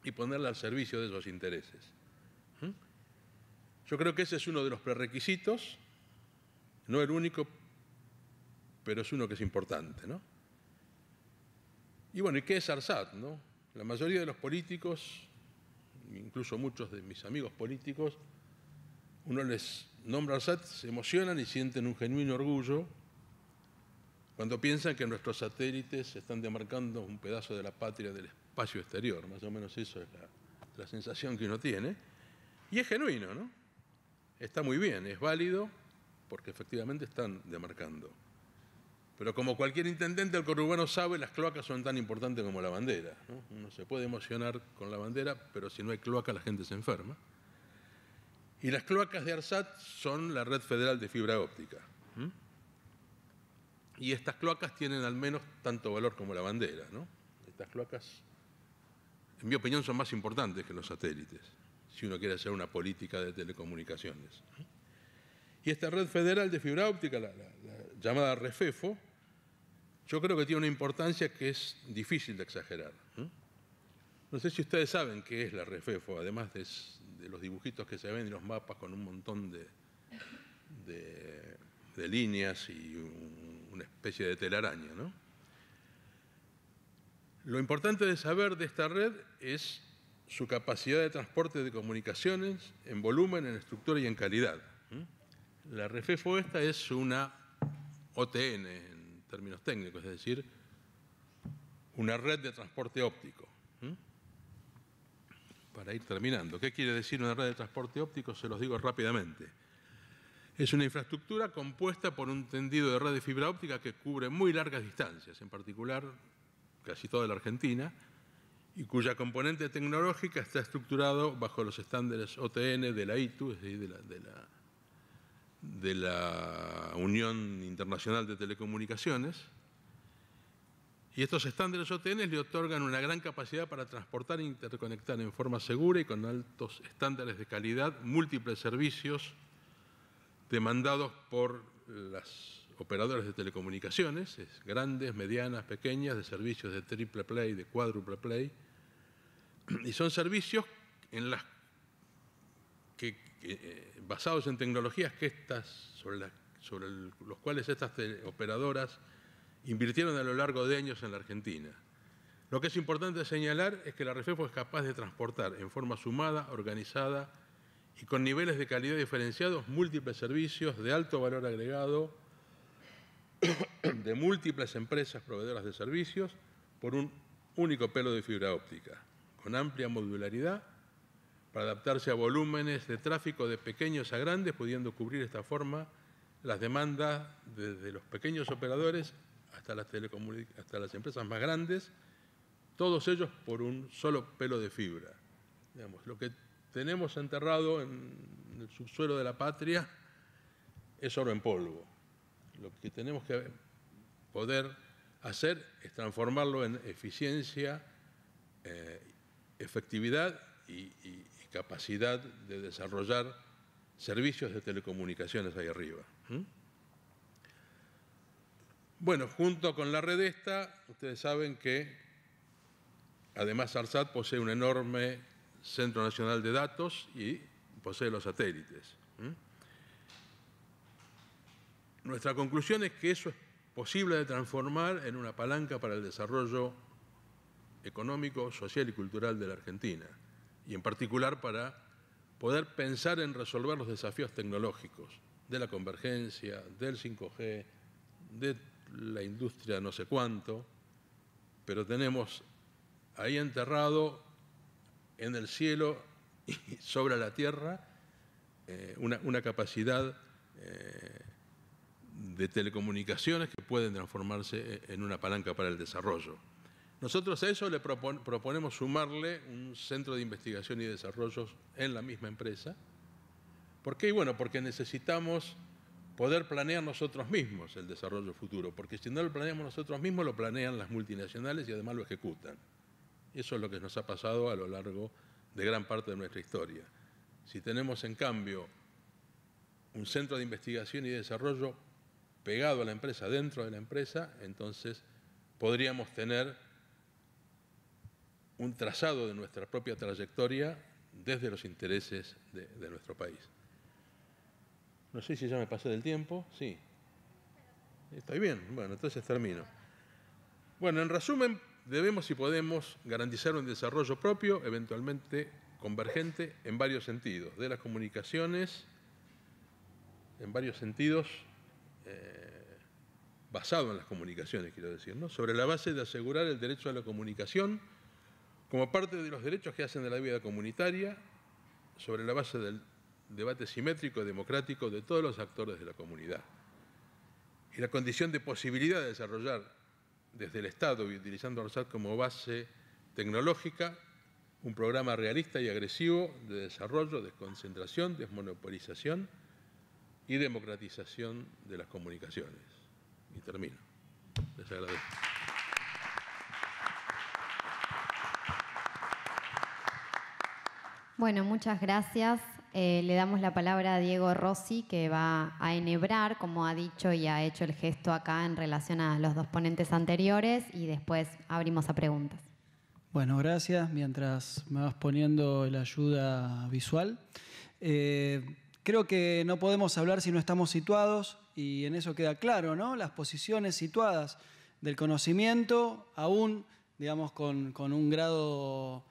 y ponerla al servicio de esos intereses. Yo creo que ese es uno de los prerequisitos, no el único, pero es uno que es importante, ¿no? Y bueno, ¿y qué es ARSAT, no? La mayoría de los políticos, incluso muchos de mis amigos políticos, uno les nombra ARSAT, se emocionan y sienten un genuino orgullo cuando piensan que nuestros satélites están demarcando un pedazo de la patria del espacio exterior. Más o menos eso es la sensación que uno tiene. Y es genuino, ¿no? Está muy bien, es válido, porque efectivamente están demarcando. Pero como cualquier intendente, el conurbano sabe, las cloacas son tan importantes como la bandera, ¿no? Uno se puede emocionar con la bandera, pero si no hay cloaca la gente se enferma. Y las cloacas de ARSAT son la red federal de fibra óptica. Y estas cloacas tienen al menos tanto valor como la bandera, ¿no? Estas cloacas, en mi opinión, son más importantes que los satélites, si uno quiere hacer una política de telecomunicaciones. Y esta red federal de fibra óptica, la llamada REFEFO, yo creo que tiene una importancia que es difícil de exagerar. No sé si ustedes saben qué es la REFEFO, además de los dibujitos que se ven y los mapas con un montón de líneas y una especie de telaraña, ¿no? Lo importante de saber de esta red es su capacidad de transporte de comunicaciones en volumen, en estructura y en calidad. La REFEFO esta es una OTN en términos técnicos, es decir, una red de transporte óptico. Para ir terminando, ¿qué quiere decir una red de transporte óptico? Se los digo rápidamente. Es una infraestructura compuesta por un tendido de red de fibra óptica que cubre muy largas distancias, en particular casi toda la Argentina, y cuya componente tecnológica está estructurado bajo los estándares OTN de la ITU, es decir, de la Unión Internacional de Telecomunicaciones. Y estos estándares OTN le otorgan una gran capacidad para transportar e interconectar en forma segura y con altos estándares de calidad múltiples servicios demandados por las operadoras de telecomunicaciones, grandes, medianas, pequeñas, de servicios de triple play, de cuádruple play, y son servicios en las que, basados en tecnologías sobre las los cuales estas operadoras invirtieron a lo largo de años en la Argentina. Lo que es importante señalar es que la Refepo es capaz de transportar en forma sumada, organizada y con niveles de calidad diferenciados múltiples servicios de alto valor agregado de múltiples empresas proveedoras de servicios por un único pelo de fibra óptica, con amplia modularidad para adaptarse a volúmenes de tráfico de pequeños a grandes, pudiendo cubrir de esta forma las demandas desde los pequeños operadores hasta las empresas más grandes, todos ellos por un solo pelo de fibra. Digamos, lo que tenemos enterrado en el subsuelo de la patria es oro en polvo. Lo que tenemos que poder hacer es transformarlo en eficiencia, efectividad y capacidad de desarrollar servicios de telecomunicaciones ahí arriba. Bueno, junto con la red esta, ustedes saben que además ARSAT posee un enorme Centro Nacional de Datos y posee los satélites. Nuestra conclusión es que eso es posible de transformar en una palanca para el desarrollo económico, social y cultural de la Argentina, y en particular para poder pensar en resolver los desafíos tecnológicos de la convergencia, del 5G, de la industria no sé cuánto, pero tenemos ahí enterrado en el cielo y sobre la tierra una capacidad de telecomunicaciones que pueden transformarse en una palanca para el desarrollo. Nosotros a eso le proponemos sumarle un centro de investigación y desarrollo en la misma empresa. ¿Por qué? Bueno, porque necesitamos poder planear nosotros mismos el desarrollo futuro, porque si no lo planeamos nosotros mismos, lo planean las multinacionales y además lo ejecutan. Eso es lo que nos ha pasado a lo largo de gran parte de nuestra historia. Si tenemos, en cambio, un centro de investigación y desarrollo pegado a la empresa, dentro de la empresa, entonces podríamos tener un trazado de nuestra propia trayectoria desde los intereses de nuestro país. No sé si ya me pasé del tiempo. Sí. ¿Estoy bien? Bueno, entonces termino. Bueno, en resumen, debemos y podemos garantizar un desarrollo propio, eventualmente convergente, en varios sentidos, de las comunicaciones, en varios sentidos, basado en las comunicaciones, quiero decir, ¿no? Sobre la base de asegurar el derecho a la comunicación como parte de los derechos que hacen de la vida comunitaria, sobre la base del debate simétrico y democrático de todos los actores de la comunidad. Y la condición de posibilidad de desarrollar desde el Estado y utilizando ARSAT como base tecnológica un programa realista y agresivo de desarrollo, desconcentración, desmonopolización y democratización de las comunicaciones. Y termino. Les agradezco. Bueno, muchas gracias. Le damos la palabra a Diego Rossi, que va a enhebrar, como ha dicho y ha hecho el gesto acá en relación a los dos ponentes anteriores, y después abrimos a preguntas. Bueno, gracias. Mientras me vas poniendo la ayuda visual. Creo que no podemos hablar si no estamos situados, y en eso queda claro, ¿no? Las posiciones situadas del conocimiento, aún, digamos, con un grado,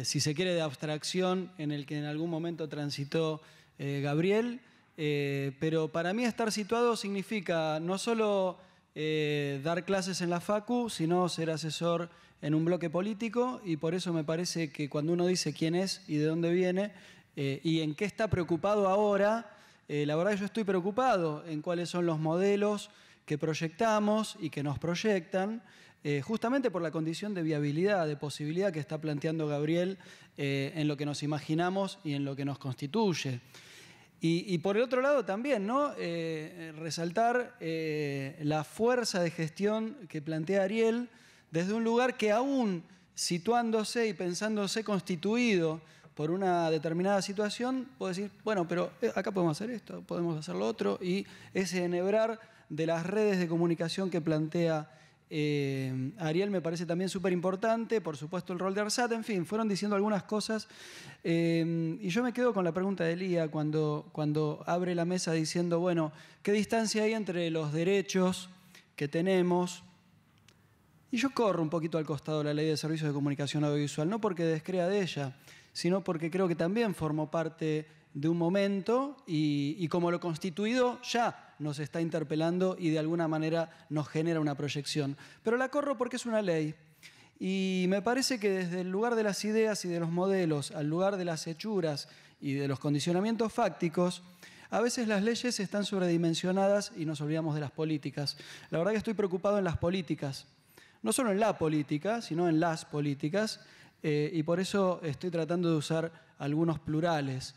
si se quiere, de abstracción en el que en algún momento transitó Gabriel. Pero para mí estar situado significa no solo dar clases en la Facu, sino ser asesor en un bloque político, y por eso me parece que cuando uno dice quién es y de dónde viene y en qué está preocupado ahora, la verdad que yo estoy preocupado en cuáles son los modelos que proyectamos y que nos proyectan, justamente por la condición de viabilidad, de posibilidad que está planteando Gabriel en lo que nos imaginamos y en lo que nos constituye. Y por el otro lado también, ¿no? Resaltar la fuerza de gestión que plantea Ariel desde un lugar que, aún situándose y pensándose constituido por una determinada situación, puede decir, bueno, pero acá podemos hacer esto, podemos hacer lo otro, y ese enhebrar de las redes de comunicación que plantea Ariel me parece también súper importante, por supuesto el rol de ARSAT, en fin, fueron diciendo algunas cosas. Y yo me quedo con la pregunta de Lía cuando abre la mesa diciendo, bueno, ¿qué distancia hay entre los derechos que tenemos? Y yo corro un poquito al costado de la Ley de Servicios de Comunicación Audiovisual, no porque descrea de ella, sino porque creo que también formó parte de un momento y como lo constituido ya nos está interpelando y de alguna manera nos genera una proyección. Pero la corro porque es una ley. Y me parece que desde el lugar de las ideas y de los modelos, al lugar de las hechuras y de los condicionamientos fácticos, a veces las leyes están sobredimensionadas y nos olvidamos de las políticas. La verdad que estoy preocupado en las políticas. No solo en la política, sino en las políticas. Y por eso estoy tratando de usar algunos plurales.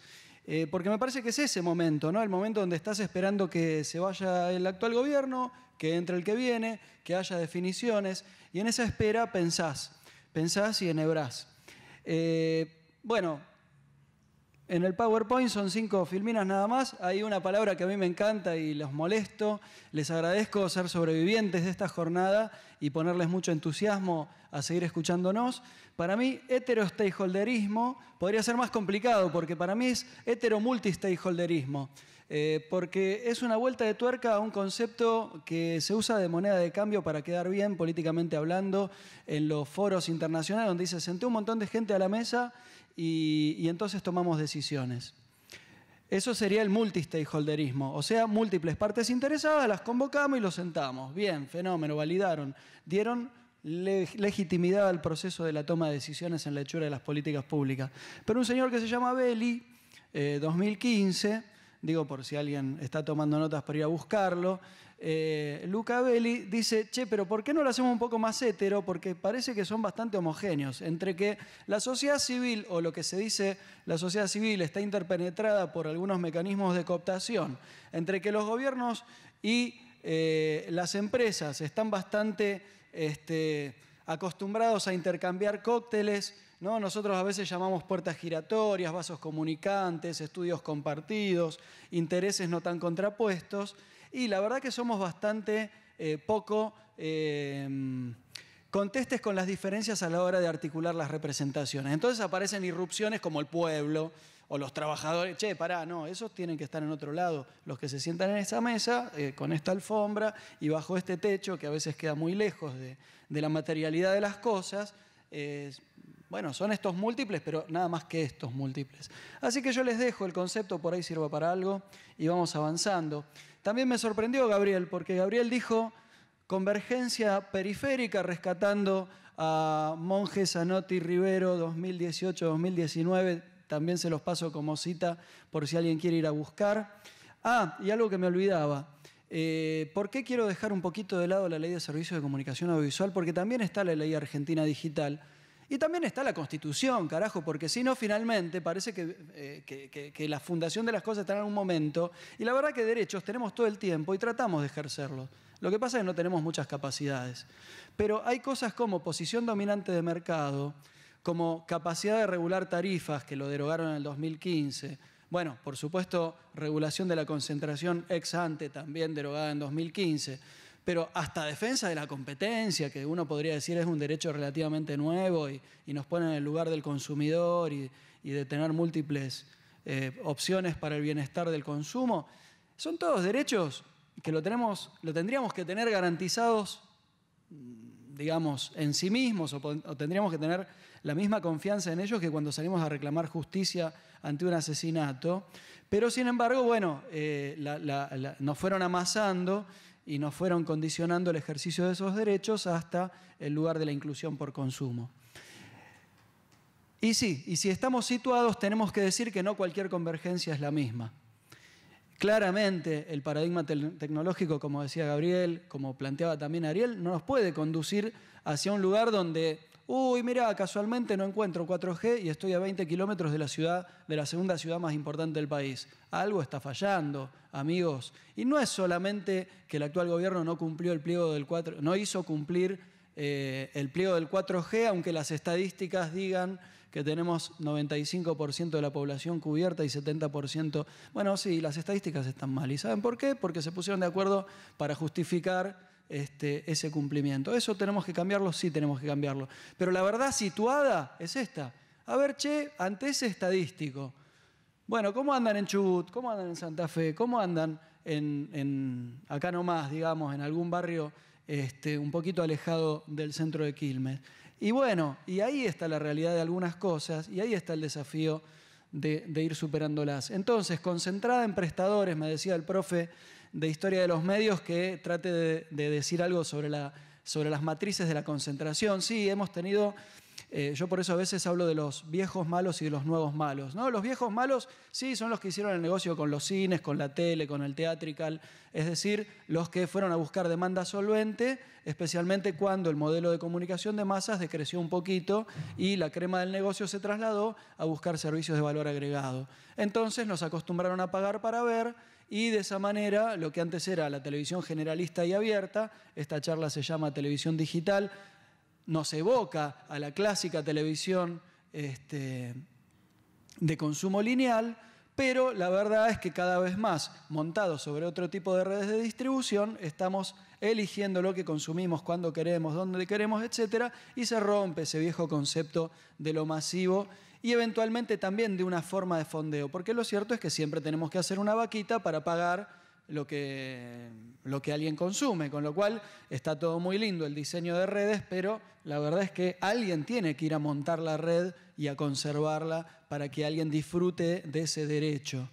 Porque me parece que es ese momento, ¿no? El momento donde estás esperando que se vaya el actual gobierno, que entre el que viene, que haya definiciones, y en esa espera pensás y enhebrás. Bueno, en el PowerPoint son 5 filminas nada más, hay una palabra que a mí me encanta y los molesto, les agradezco ser sobrevivientes de esta jornada y ponerles mucho entusiasmo a seguir escuchándonos. Para mí, hetero-stakeholderismo podría ser más complicado, porque para mí es hetero-multi-stakeholderismo, porque es una vuelta de tuerca a un concepto que se usa de moneda de cambio para quedar bien políticamente hablando en los foros internacionales, donde dice, senté un montón de gente a la mesa y entonces tomamos decisiones. Eso sería el multi-stakeholderismo, o sea, múltiples partes interesadas, las convocamos y los sentamos. Bien, fenómeno, validaron, dieron legitimidad al proceso de la toma de decisiones en la hechura de las políticas públicas. Pero un señor que se llama Belli, 2015, digo por si alguien está tomando notas para ir a buscarlo, Luca Belli dice, che, pero ¿por qué no lo hacemos un poco más hetero? Porque parece que son bastante homogéneos, entre que la sociedad civil, o lo que se dice la sociedad civil, está interpenetrada por algunos mecanismos de cooptación, entre que los gobiernos y las empresas están bastante acostumbrados a intercambiar cócteles, ¿no? Nosotros a veces llamamos puertas giratorias, vasos comunicantes, estudios compartidos, intereses no tan contrapuestos, y la verdad que somos bastante poco contestes con las diferencias a la hora de articular las representaciones. Entonces aparecen irrupciones como el pueblo o los trabajadores. Che, pará, no, esos tienen que estar en otro lado. Los que se sientan en esa mesa, con esta alfombra y bajo este techo, que a veces queda muy lejos de la materialidad de las cosas, bueno, son estos múltiples, pero nada más que estos múltiples. Así que yo les dejo el concepto, por ahí sirva para algo, y vamos avanzando. También me sorprendió Gabriel, porque Gabriel dijo convergencia periférica, rescatando a Monge, Zanotti, Rivero, 2018-2019, también se los paso como cita por si alguien quiere ir a buscar. Ah, y algo que me olvidaba. ¿Por qué quiero dejar un poquito de lado la Ley de Servicios de Comunicación Audiovisual? Porque también está la Ley Argentina Digital y también está la Constitución, carajo, porque si no, finalmente parece que la fundación de las cosas está en un momento y la verdad que derechos tenemos todo el tiempo y tratamos de ejercerlos. Lo que pasa es que no tenemos muchas capacidades. Pero hay cosas como posición dominante de mercado, como capacidad de regular tarifas, que lo derogaron en el 2015. Bueno, por supuesto, regulación de la concentración ex ante, también derogada en 2015. Pero hasta defensa de la competencia, que uno podría decir es un derecho relativamente nuevo y nos pone en el lugar del consumidor y de tener múltiples opciones para el bienestar del consumo. Son todos derechos que lo tendríamos que tener garantizados, digamos, en sí mismos, o tendríamos que tener la misma confianza en ellos que cuando salimos a reclamar justicia ante un asesinato. Pero, sin embargo, bueno, nos fueron amasando y nos fueron condicionando el ejercicio de esos derechos hasta el lugar de la inclusión por consumo. Y sí, y si estamos situados, tenemos que decir que no cualquier convergencia es la misma. Claramente, el paradigma tecnológico, como decía Gabriel, como planteaba también Ariel, no nos puede conducir hacia un lugar donde, uy, mira, casualmente no encuentro 4G y estoy a 20 kilómetros de la segunda ciudad más importante del país. Algo está fallando, amigos. Y no es solamente que el actual gobierno no cumplió el pliego del 4G, no hizo cumplir el pliego del 4G, aunque las estadísticas digan que tenemos 95% de la población cubierta y 70%... Bueno, sí, las estadísticas están mal. ¿Y saben por qué? Porque se pusieron de acuerdo para justificar ese cumplimiento. ¿Eso tenemos que cambiarlo? Sí, tenemos que cambiarlo. Pero la verdad situada es esta. A ver, ante ese estadístico, bueno, ¿cómo andan en Chubut? ¿Cómo andan en Santa Fe? ¿Cómo andan acá nomás, digamos, en algún barrio un poquito alejado del centro de Quilmes? Y bueno, y ahí está la realidad de algunas cosas y ahí está el desafío de ir superándolas. Entonces, concentrada en prestadores, me decía el profe de Historia de los Medios que trate de decir algo sobre las matrices de la concentración. Sí, hemos tenido, yo por eso a veces hablo de los viejos malos y de los nuevos malos, ¿no? Los viejos malos sí son los que hicieron el negocio con los cines, con la tele, con el theatrical, es decir, los que fueron a buscar demanda solvente, especialmente cuando el modelo de comunicación de masas decreció un poquito y la crema del negocio se trasladó a buscar servicios de valor agregado. Entonces nos acostumbraron a pagar para ver. Y de esa manera, lo que antes era la televisión generalista y abierta, esta charla se llama televisión digital, nos evoca a la clásica televisión de consumo lineal, pero la verdad es que cada vez más, montados sobre otro tipo de redes de distribución, estamos eligiendo lo que consumimos, cuándo queremos, dónde queremos, etcétera, y se rompe ese viejo concepto de lo masivo y eventualmente también de una forma de fondeo, porque lo cierto es que siempre tenemos que hacer una vaquita para pagar lo que alguien consume, con lo cual está todo muy lindo el diseño de redes, pero la verdad es que alguien tiene que ir a montar la red y a conservarla para que alguien disfrute de ese derecho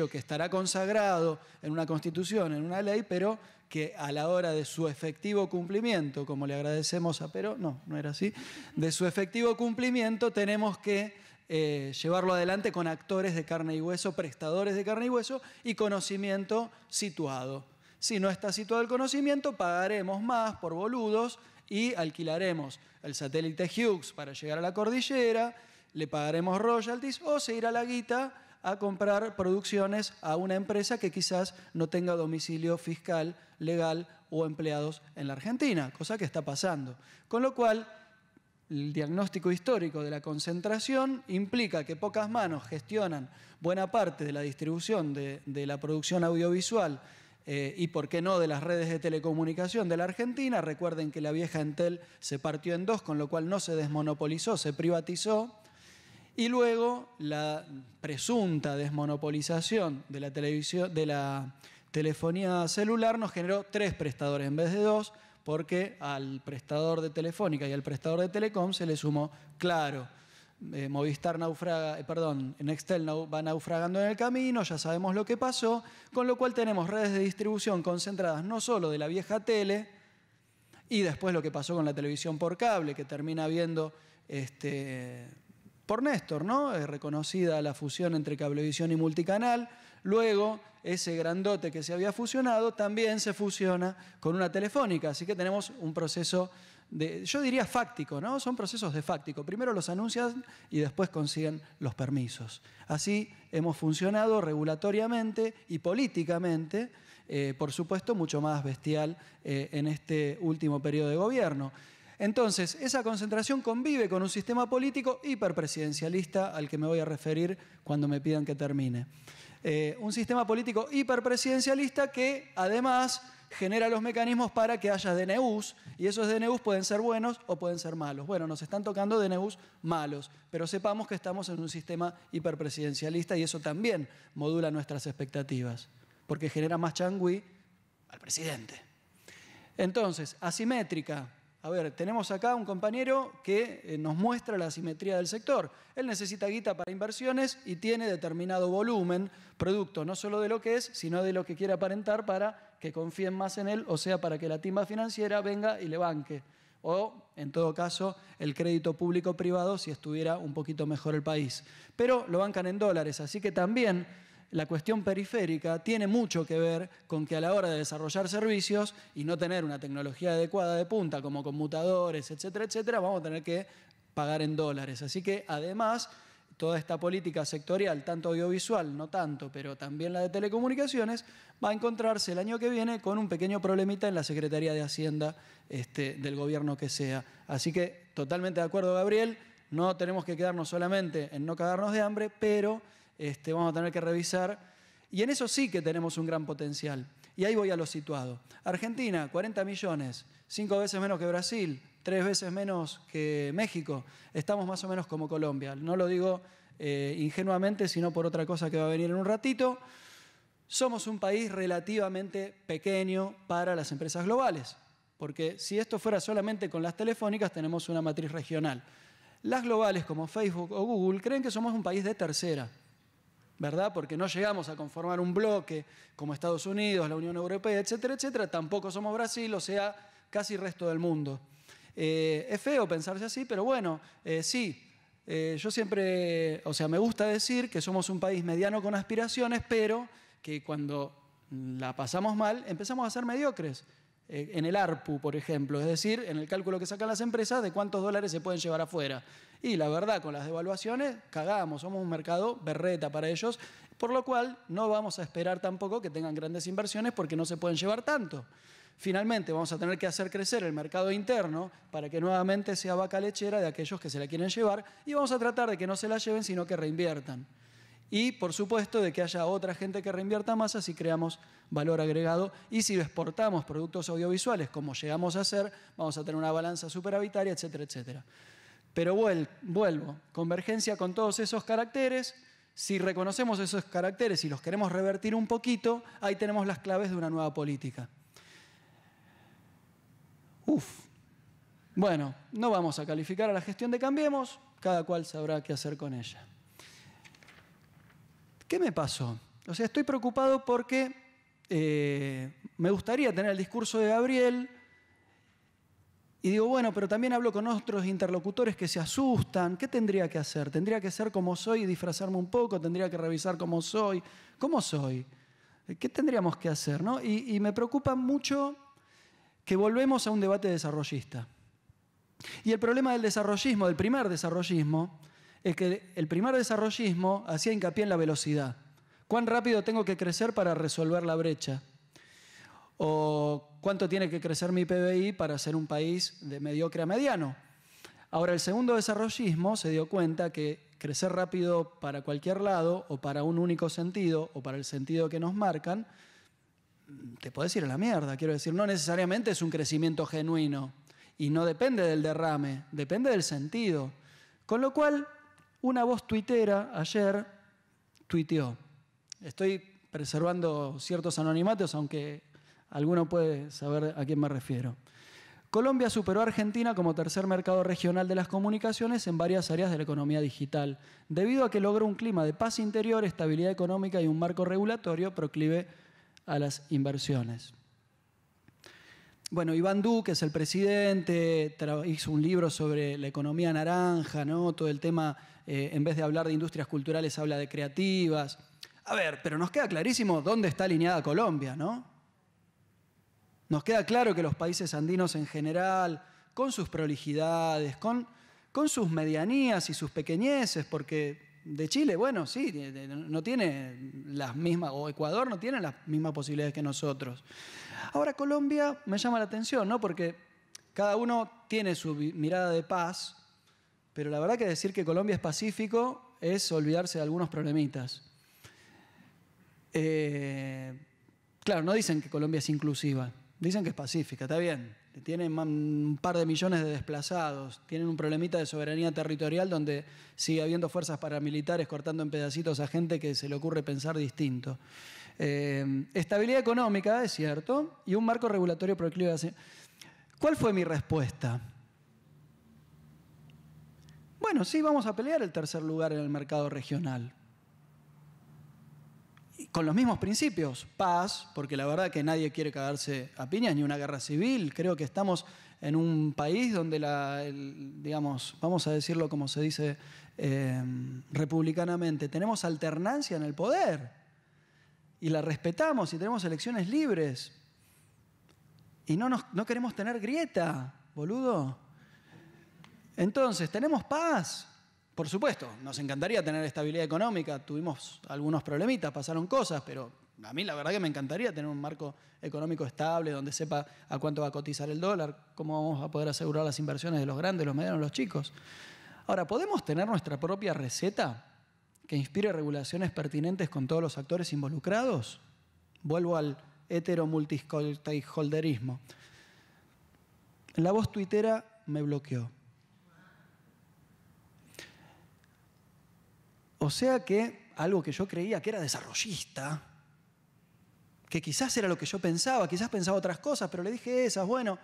que estará consagrado en una constitución, en una ley, pero que a la hora de su efectivo cumplimiento, como le agradecemos a Perón, no era así, de su efectivo cumplimiento tenemos que llevarlo adelante con actores de carne y hueso, prestadores de carne y hueso y conocimiento situado. Si no está situado el conocimiento, pagaremos más por boludos y alquilaremos el satélite Hughes para llegar a la cordillera, le pagaremos royalties o se irá la guita a comprar producciones a una empresa que quizás no tenga domicilio fiscal, legal o empleados en la Argentina, cosa que está pasando. Con lo cual, el diagnóstico histórico de la concentración implica que pocas manos gestionan buena parte de la distribución de la producción audiovisual y, por qué no, de las redes de telecomunicación de la Argentina. Recuerden que la vieja Entel se partió en dos, con lo cual no se desmonopolizó, se privatizó. Y luego la presunta desmonopolización de la televisión, de la telefonía celular nos generó 3 prestadores en vez de 2, porque al prestador de Telefónica y al prestador de Telecom se le sumó Claro. Movistar Nextel va naufragando en el camino, ya sabemos lo que pasó, con lo cual tenemos redes de distribución concentradas no solo de la vieja tele, y después lo que pasó con la televisión por cable, que termina viendo por Néstor, ¿no? Es reconocida la fusión entre Cablevisión y Multicanal. Luego, ese grandote que se había fusionado también se fusiona con una telefónica. Así que tenemos un proceso yo diría fáctico, ¿no? Son procesos de fáctico. Primero los anuncian y después consiguen los permisos. Así hemos funcionado regulatoriamente y políticamente, por supuesto, mucho más bestial en este último periodo de gobierno. Entonces, esa concentración convive con un sistema político hiperpresidencialista al que me voy a referir cuando me pidan que termine. Un sistema político hiperpresidencialista que, además, genera los mecanismos para que haya DNUs, y esos DNUs pueden ser buenos o pueden ser malos. Bueno, nos están tocando DNUs malos, pero sepamos que estamos en un sistema hiperpresidencialista y eso también modula nuestras expectativas, porque genera más changüí al presidente. Entonces, asimétrica. A ver, tenemos acá un compañero que nos muestra la asimetría del sector. Él necesita guita para inversiones y tiene determinado volumen, producto no solo de lo que es, sino de lo que quiere aparentar para que confíen más en él, o sea, para que la timba financiera venga y le banque. O, en todo caso, el crédito público-privado si estuviera un poquito mejor el país. Pero lo bancan en dólares, así que también la cuestión periférica tiene mucho que ver con que a la hora de desarrollar servicios y no tener una tecnología adecuada de punta como conmutadores, etcétera, etcétera, vamos a tener que pagar en dólares. Así que además toda esta política sectorial, tanto audiovisual, no tanto, pero también la de telecomunicaciones, va a encontrarse el año que viene con un pequeño problemita en la Secretaría de Hacienda del gobierno que sea. Así que totalmente de acuerdo, Gabriel, no tenemos que quedarnos solamente en no cagarnos de hambre, pero vamos a tener que revisar, y en eso sí que tenemos un gran potencial. Y ahí voy a lo situado. Argentina, 40 millones, 5 veces menos que Brasil, 3 veces menos que México. Estamos más o menos como Colombia. No lo digo ingenuamente, sino por otra cosa que va a venir en un ratito. Somos un país relativamente pequeño para las empresas globales, porque si esto fuera solamente con las telefónicas, tenemos una matriz regional. Las globales, como Facebook o Google, creen que somos un país de tercera, ¿verdad? Porque no llegamos a conformar un bloque como Estados Unidos, la Unión Europea, etcétera, etcétera. Tampoco somos Brasil, o sea, casi el resto del mundo. Es feo pensarse así, pero bueno, sí. Yo siempre, o sea, me gusta decir que somos un país mediano con aspiraciones, pero que cuando la pasamos mal empezamos a ser mediocres. En el ARPU, por ejemplo, es decir, en el cálculo que sacan las empresas de cuántos dólares se pueden llevar afuera. Y la verdad, con las devaluaciones, cagamos, somos un mercado berreta para ellos, por lo cual no vamos a esperar tampoco que tengan grandes inversiones porque no se pueden llevar tanto. Finalmente vamos a tener que hacer crecer el mercado interno para que nuevamente sea vaca lechera de aquellos que se la quieren llevar y vamos a tratar de que no se la lleven, sino que reinviertan. Y, por supuesto, de que haya otra gente que reinvierta más, así creamos valor agregado. Y si exportamos productos audiovisuales, como llegamos a hacer, vamos a tener una balanza superavitaria, etcétera, etcétera. Pero vuelvo, convergencia con todos esos caracteres. Si reconocemos esos caracteres y los queremos revertir un poquito, ahí tenemos las claves de una nueva política. Bueno, no vamos a calificar a la gestión de Cambiemos, cada cual sabrá qué hacer con ella. ¿Qué me pasó? O sea, estoy preocupado porque me gustaría tener el discurso de Gabriel y digo, bueno, pero también hablo con otros interlocutores que se asustan. ¿Qué tendría que hacer? ¿Tendría que ser como soy y disfrazarme un poco? ¿Tendría que revisar cómo soy? ¿Cómo soy? ¿Qué tendríamos que hacer, no? Y me preocupa mucho que volvemos a un debate desarrollista. Y el problema del desarrollismo, del primer desarrollismo, es que el primer desarrollismo hacía hincapié en la velocidad. ¿Cuán rápido tengo que crecer para resolver la brecha? ¿O cuánto tiene que crecer mi PBI para ser un país de mediocre a mediano? Ahora, el segundo desarrollismo se dio cuenta que crecer rápido para cualquier lado, o para un único sentido, o para el sentido que nos marcan, te podés ir a la mierda. Quiero decir, no necesariamente es un crecimiento genuino y no depende del derrame, depende del sentido. Con lo cual, una voz tuitera ayer tuiteó. Estoy preservando ciertos anonimatos, aunque alguno puede saber a quién me refiero. Colombia superó a Argentina como tercer mercado regional de las comunicaciones en varias áreas de la economía digital, debido a que logró un clima de paz interior, estabilidad económica y un marco regulatorio proclive a las inversiones. Bueno, Iván Duque es el presidente, hizo un libro sobre la economía naranja, ¿no? Todo el tema, en vez de hablar de industrias culturales, habla de creativas. A ver, pero nos queda clarísimo dónde está alineada Colombia, ¿no? Nos queda claro que los países andinos en general, con sus prolijidades, con sus medianías y sus pequeñeces, porque de Chile, bueno, sí, no tiene las mismas, o Ecuador no tiene las mismas posibilidades que nosotros. Ahora, Colombia me llama la atención, ¿no? Porque cada uno tiene su mirada de paz, pero la verdad que decir que Colombia es pacífico es olvidarse de algunos problemitas. Claro, no dicen que Colombia es inclusiva, dicen que es pacífica, está bien. Tienen un par de millones de desplazados, tienen un problemita de soberanía territorial donde sigue habiendo fuerzas paramilitares cortando en pedacitos a gente que se le ocurre pensar distinto. Estabilidad económica, es cierto, y un marco regulatorio proclive a... ¿Cuál fue mi respuesta? Bueno, sí, vamos a pelear el tercer lugar en el mercado regional. Y con los mismos principios, paz, porque la verdad que nadie quiere cagarse a piñas ni una guerra civil. Creo que estamos en un país donde digamos, vamos a decirlo como se dice republicanamente, tenemos alternancia en el poder. Y la respetamos y tenemos elecciones libres. Y no queremos tener grieta, boludo. Entonces, tenemos paz. Por supuesto, nos encantaría tener estabilidad económica. Tuvimos algunos problemitas, pasaron cosas, pero a mí la verdad que me encantaría tener un marco económico estable donde sepa a cuánto va a cotizar el dólar, cómo vamos a poder asegurar las inversiones de los grandes, los medianos, los chicos. Ahora, ¿podemos tener nuestra propia receta que inspire regulaciones pertinentes con todos los actores involucrados? Vuelvo al hetero-multistakeholderismo. La voz tuitera me bloqueó. O sea que algo que yo creía que era desarrollista, que quizás era lo que yo pensaba, quizás pensaba otras cosas, pero le dije esas, bueno.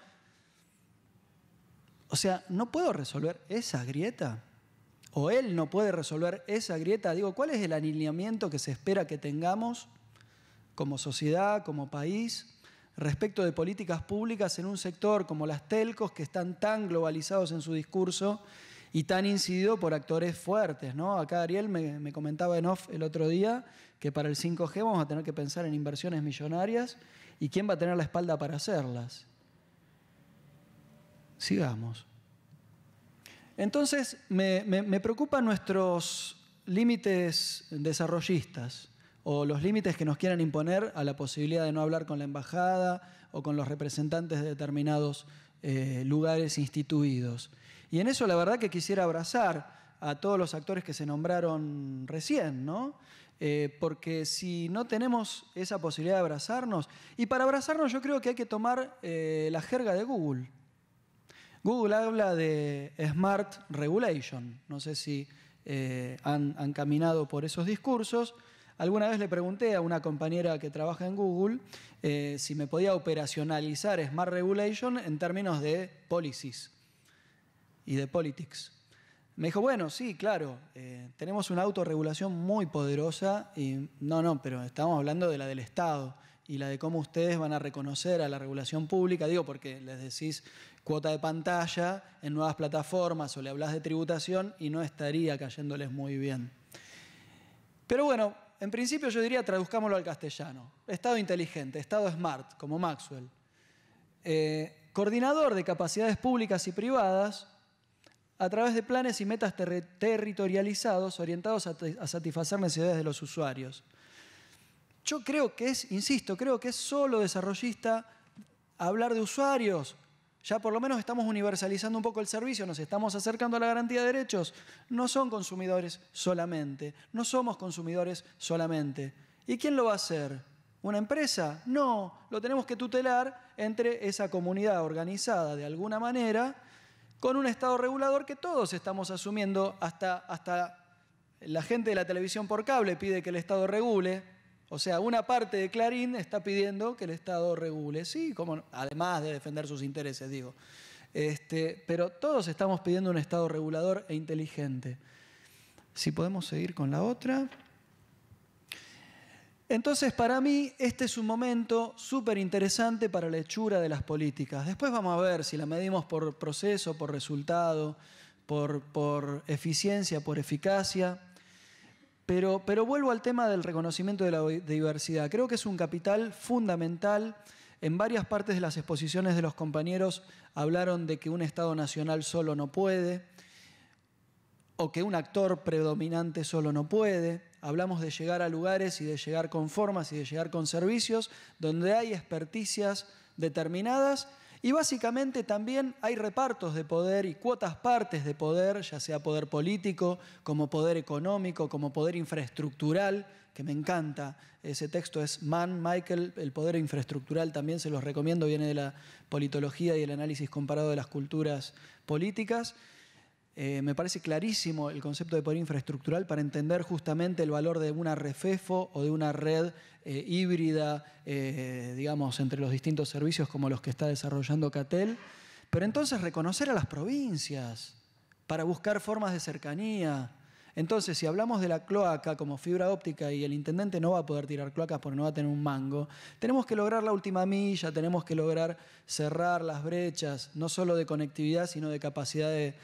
O sea, ¿no puedo resolver esa grieta? ¿O él no puede resolver esa grieta? Digo, ¿cuál es el alineamiento que se espera que tengamos como sociedad, como país, respecto de políticas públicas en un sector como las telcos, que están tan globalizados en su discurso y tan incididos por actores fuertes, ¿no? Acá Ariel me comentaba en off el otro día que para el 5G vamos a tener que pensar en inversiones millonarias y quién va a tener la espalda para hacerlas. Sigamos. Entonces, me preocupan nuestros límites desarrollistas o los límites que nos quieran imponer a la posibilidad de no hablar con la embajada o con los representantes de determinados lugares instituidos. Y en eso la verdad que quisiera abrazar a todos los actores que se nombraron recién, ¿no? Porque si no tenemos esa posibilidad de abrazarnos, y para abrazarnos yo creo que hay que tomar la jerga de Google. Google habla de Smart Regulation. No sé si han caminado por esos discursos. Alguna vez le pregunté a una compañera que trabaja en Google si me podía operacionalizar Smart Regulation en términos de policies y de politics. Me dijo, bueno, sí, claro, tenemos una autorregulación muy poderosa y no, pero estamos hablando de la del Estado y la de cómo ustedes van a reconocer a la regulación pública, digo, porque les decís cuota de pantalla en nuevas plataformas o le hablas de tributación y no estaría cayéndoles muy bien. Pero bueno, en principio yo diría traduzcámoslo al castellano. Estado inteligente, Estado smart, como Maxwell. Coordinador de capacidades públicas y privadas a través de planes y metas territorializados orientados a satisfacer necesidades de los usuarios. Yo creo que creo que es solo desarrollista hablar de usuarios. Ya por lo menos estamos universalizando un poco el servicio, nos estamos acercando a la garantía de derechos. No son consumidores solamente, no somos consumidores solamente. ¿Y quién lo va a hacer? ¿Una empresa? No, lo tenemos que tutelar entre esa comunidad organizada de alguna manera con un Estado regulador que todos estamos asumiendo, hasta la gente de la televisión por cable pide que el Estado regule. O sea, una parte de Clarín está pidiendo que el Estado regule, sí, como, además de defender sus intereses, digo. Pero todos estamos pidiendo un Estado regulador e inteligente. Si podemos seguir con la otra. Entonces, para mí, este es un momento súper interesante para la hechura de las políticas. Después vamos a ver si la medimos por proceso, por resultado, por eficiencia, por eficacia. Pero vuelvo al tema del reconocimiento de la diversidad. Creo que es un capital fundamental. En varias partes de las exposiciones de los compañeros hablaron de que un Estado nacional solo no puede, o que un actor predominante solo no puede. Hablamos de llegar a lugares y de llegar con formas y de llegar con servicios donde hay experticias determinadas y básicamente también hay repartos de poder y cuotas partes de poder, ya sea poder político, como poder económico, como poder infraestructural, que me encanta. Ese texto es Mann, Michael, el poder infraestructural, también se los recomiendo, viene de la politología y el análisis comparado de las culturas políticas. Me parece clarísimo el concepto de poder infraestructural para entender justamente el valor de una REFEFO o de una red híbrida, digamos, entre los distintos servicios como los que está desarrollando CATEL. Pero entonces reconocer a las provincias para buscar formas de cercanía. Entonces, si hablamos de la cloaca como fibra óptica y el intendente no va a poder tirar cloacas porque no va a tener un mango, tenemos que lograr la última milla, tenemos que lograr cerrar las brechas, no solo de conectividad, sino de capacidad de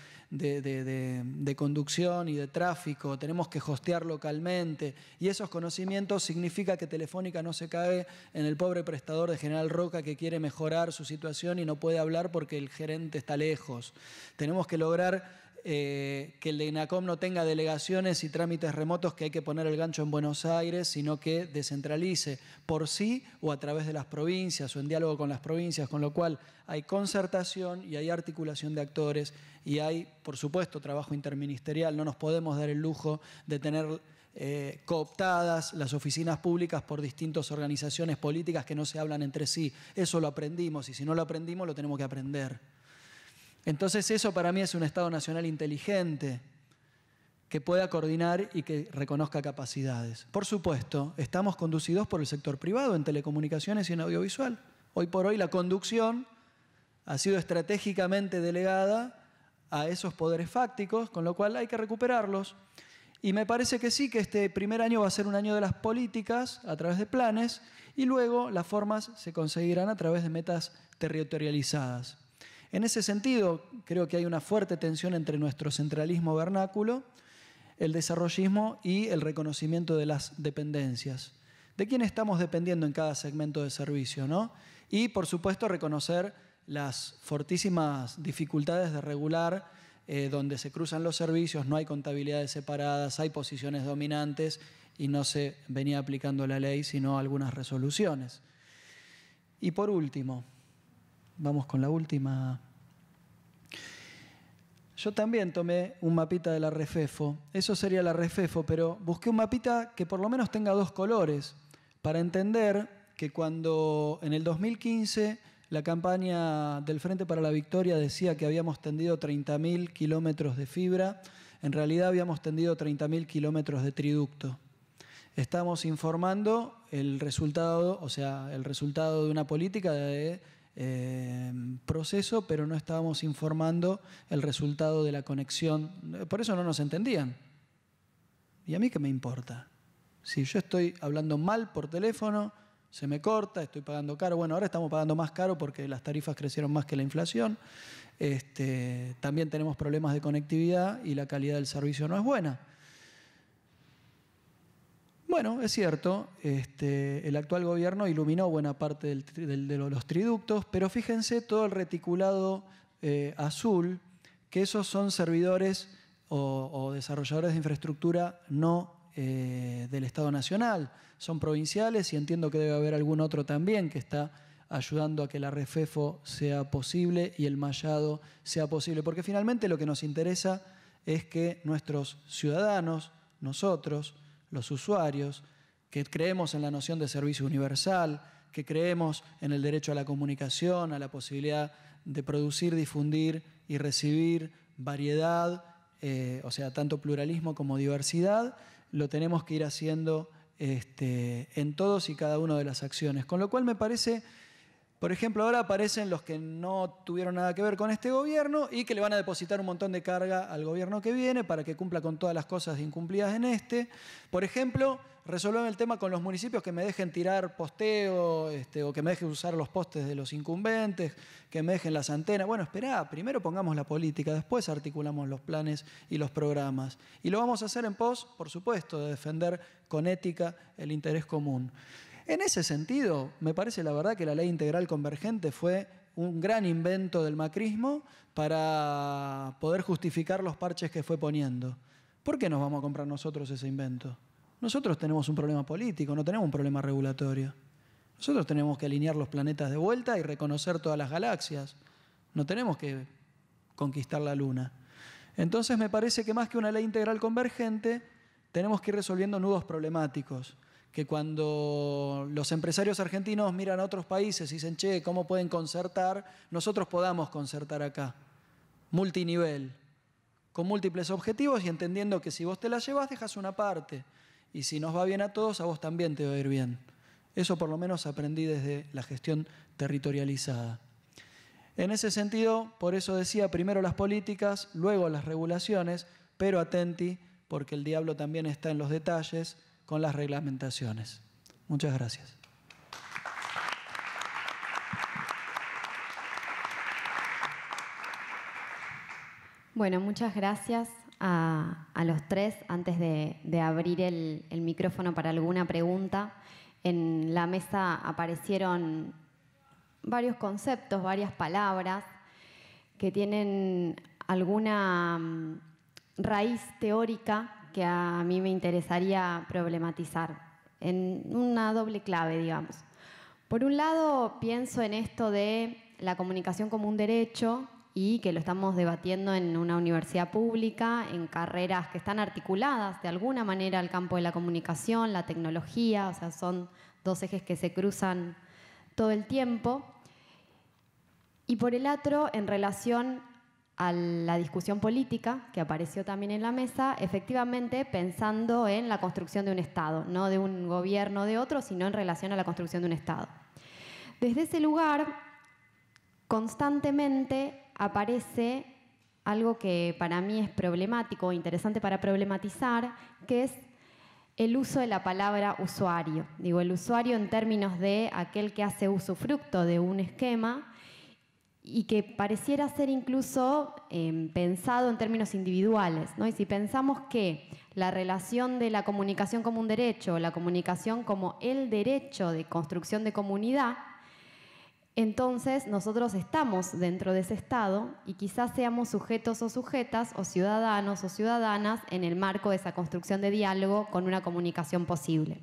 conducción y de tráfico. Tenemos que hostear localmente y esos conocimientos significa que Telefónica no se cae en el pobre prestador de General Roca que quiere mejorar su situación y no puede hablar porque el gerente está lejos. Tenemos que lograr que el de INACOM no tenga delegaciones y trámites remotos que hay que poner el gancho en Buenos Aires, sino que descentralice por sí o a través de las provincias o en diálogo con las provincias, con lo cual hay concertación y hay articulación de actores y hay, por supuesto, trabajo interministerial. No nos podemos dar el lujo de tener cooptadas las oficinas públicas por distintas organizaciones políticas que no se hablan entre sí. Eso lo aprendimos, y si no lo aprendimos lo tenemos que aprender. Entonces eso para mí es un Estado nacional inteligente, que pueda coordinar y que reconozca capacidades. Por supuesto, estamos conducidos por el sector privado en telecomunicaciones y en audiovisual. Hoy por hoy la conducción ha sido estratégicamente delegada a esos poderes fácticos, con lo cual hay que recuperarlos. Y me parece que sí, que este primer año va a ser un año de las políticas a través de planes, y luego las formas se conseguirán a través de metas territorializadas. En ese sentido, creo que hay una fuerte tensión entre nuestro centralismo vernáculo, el desarrollismo y el reconocimiento de las dependencias. ¿De quién estamos dependiendo en cada segmento de servicio, ¿no? Y, por supuesto, reconocer las fortísimas dificultades de regular, donde se cruzan los servicios, no hay contabilidades separadas, hay posiciones dominantes y no se venía aplicando la ley, sino algunas resoluciones. Y por último, vamos con la última. Yo también tomé un mapita de la Refefo, eso sería la Refefo, pero busqué un mapita que por lo menos tenga dos colores, para entender que cuando en el 2015 la campaña del Frente para la Victoria decía que habíamos tendido 30.000 kilómetros de fibra, en realidad habíamos tendido 30.000 kilómetros de triducto. Estamos informando el resultado, o sea, el resultado de una política de proceso, pero no estábamos informando el resultado de la conexión. Por eso no nos entendían. ¿Y a mí qué me importa? Si yo estoy hablando mal por teléfono, se me corta, estoy pagando caro. Bueno, ahora estamos pagando más caro porque las tarifas crecieron más que la inflación. También tenemos problemas de conectividad y la calidad del servicio no es buena. Bueno, es cierto, el actual gobierno iluminó buena parte de los triductos, pero fíjense todo el reticulado azul, que esos son servidores o desarrolladores de infraestructura no del Estado Nacional, son provinciales, y entiendo que debe haber algún otro también que está ayudando a que la Refefo sea posible y el mallado sea posible, porque finalmente lo que nos interesa es que nuestros ciudadanos, nosotros, los usuarios, que creemos en la noción de servicio universal, que creemos en el derecho a la comunicación, a la posibilidad de producir, difundir y recibir variedad, o sea, tanto pluralismo como diversidad, lo tenemos que ir haciendo en todos y cada una de las acciones. Con lo cual me parece, por ejemplo, ahora aparecen los que no tuvieron nada que ver con este gobierno y que le van a depositar un montón de carga al gobierno que viene para que cumpla con todas las cosas incumplidas en este. Por ejemplo, resolver el tema con los municipios, que me dejen tirar posteo o que me dejen usar los postes de los incumbentes, que me dejen las antenas. Bueno, esperá, primero pongamos la política, después articulamos los planes y los programas. Y lo vamos a hacer en pos, por supuesto, de defender con ética el interés común. En ese sentido, me parece la verdad que la Ley Integral Convergente fue un gran invento del macrismo para poder justificar los parches que fue poniendo. ¿Por qué nos vamos a comprar nosotros ese invento? Nosotros tenemos un problema político, no tenemos un problema regulatorio. Nosotros tenemos que alinear los planetas de vuelta y reconocer todas las galaxias. No tenemos que conquistar la Luna. Entonces me parece que más que una ley integral convergente, tenemos que ir resolviendo nudos problemáticos. Que cuando los empresarios argentinos miran a otros países y dicen, che, ¿cómo pueden concertar? Nosotros podamos concertar acá, multinivel, con múltiples objetivos y entendiendo que si vos te la llevas, dejas una parte. Y si nos va bien a todos, a vos también te va a ir bien. Eso por lo menos aprendí desde la gestión territorializada. En ese sentido, por eso decía, primero las políticas, luego las regulaciones, pero atenti, porque el diablo también está en los detalles, con las reglamentaciones. Muchas gracias. Bueno, muchas gracias a los tres. Antes de abrir el micrófono para alguna pregunta, en la mesa aparecieron varios conceptos, varias palabras que tienen alguna raíz teórica que a mí me interesaría problematizar en una doble clave, digamos. Por un lado, pienso en esto de la comunicación como un derecho y que lo estamos debatiendo en una universidad pública, en carreras que están articuladas de alguna manera al campo de la comunicación, la tecnología, o sea, son dos ejes que se cruzan todo el tiempo. Y por el otro, en relación a la discusión política que apareció también en la mesa, efectivamente pensando en la construcción de un Estado, no de un gobierno de otro, sino en relación a la construcción de un Estado. Desde ese lugar, constantemente aparece algo que para mí es problemático, interesante para problematizar, que es el uso de la palabra usuario. Digo, el usuario en términos de aquel que hace usufructo de un esquema y que pareciera ser incluso pensado en términos individuales, ¿no? Y si pensamos que la relación de la comunicación como un derecho, la comunicación como el derecho de construcción de comunidad, entonces nosotros estamos dentro de ese Estado y quizás seamos sujetos o sujetas o ciudadanos o ciudadanas en el marco de esa construcción de diálogo con una comunicación posible.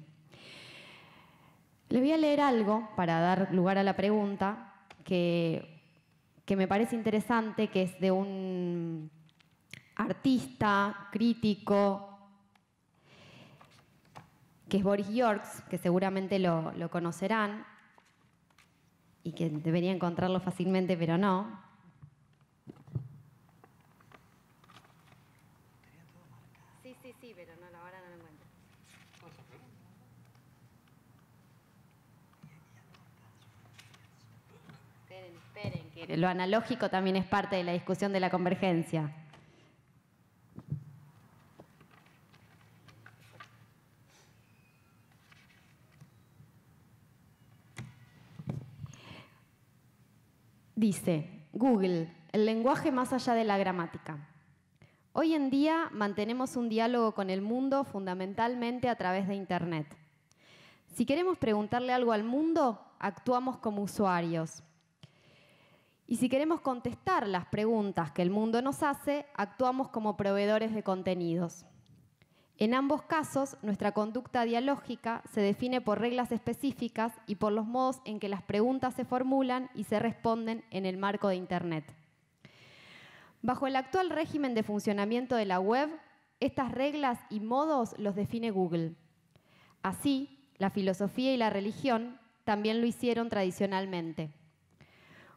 Les voy a leer algo para dar lugar a la pregunta que me parece interesante, que es de un artista, crítico, que es Boris George, que seguramente lo conocerán y que debería encontrarlo fácilmente, pero no. Sí, pero no, ahora no lo encuentro. Esperen, que lo analógico también es parte de la discusión de la convergencia. Dice, Google, el lenguaje más allá de la gramática. Hoy en día mantenemos un diálogo con el mundo fundamentalmente a través de Internet. Si queremos preguntarle algo al mundo, actuamos como usuarios. Y si queremos contestar las preguntas que el mundo nos hace, actuamos como proveedores de contenidos. En ambos casos, nuestra conducta dialógica se define por reglas específicas y por los modos en que las preguntas se formulan y se responden en el marco de Internet. Bajo el actual régimen de funcionamiento de la web, estas reglas y modos los define Google. Así, la filosofía y la religión también lo hicieron tradicionalmente.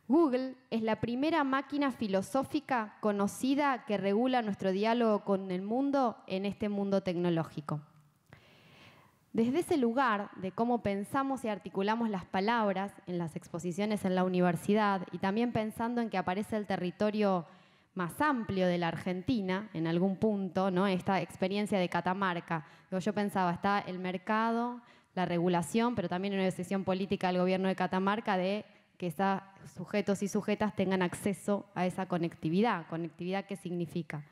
Google es la primera máquina filosófica conocida que regula nuestro diálogo con el mundo en este mundo tecnológico. Desde ese lugar de cómo pensamos y articulamos las palabras en las exposiciones en la universidad y también pensando en que aparece el territorio más amplio de la Argentina en algún punto, ¿no? Esta experiencia de Catamarca. Yo pensaba, está el mercado, la regulación, pero también una decisión política del gobierno de Catamarca de que esos sujetos y sujetas tengan acceso a esa conectividad. ¿Conectividad qué significa?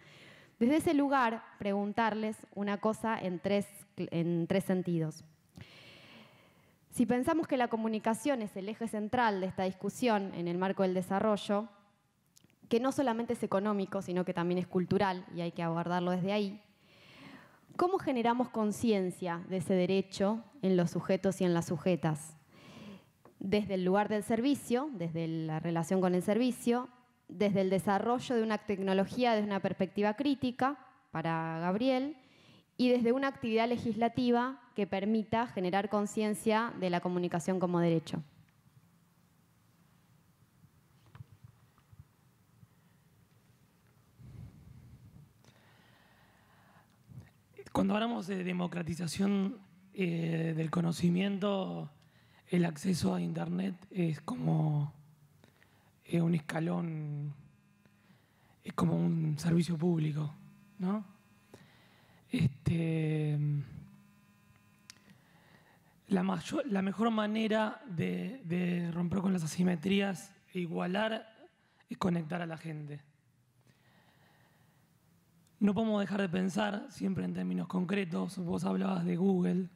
Desde ese lugar, preguntarles una cosa en tres sentidos. Si pensamos que la comunicación es el eje central de esta discusión en el marco del desarrollo, que no solamente es económico, sino que también es cultural, y hay que abordarlo desde ahí, ¿cómo generamos conciencia de ese derecho en los sujetos y en las sujetas? Desde el lugar del servicio, desde la relación con el servicio, desde el desarrollo de una tecnología desde una perspectiva crítica, para Gabriel, y desde una actividad legislativa que permita generar conciencia de la comunicación como derecho. Cuando hablamos de democratización del conocimiento, el acceso a Internet es como un escalón, es como un servicio público, ¿no? La mejor manera de romper con las asimetrías e igualar es conectar a la gente. No podemos dejar de pensar, siempre en términos concretos, vos hablabas de Google,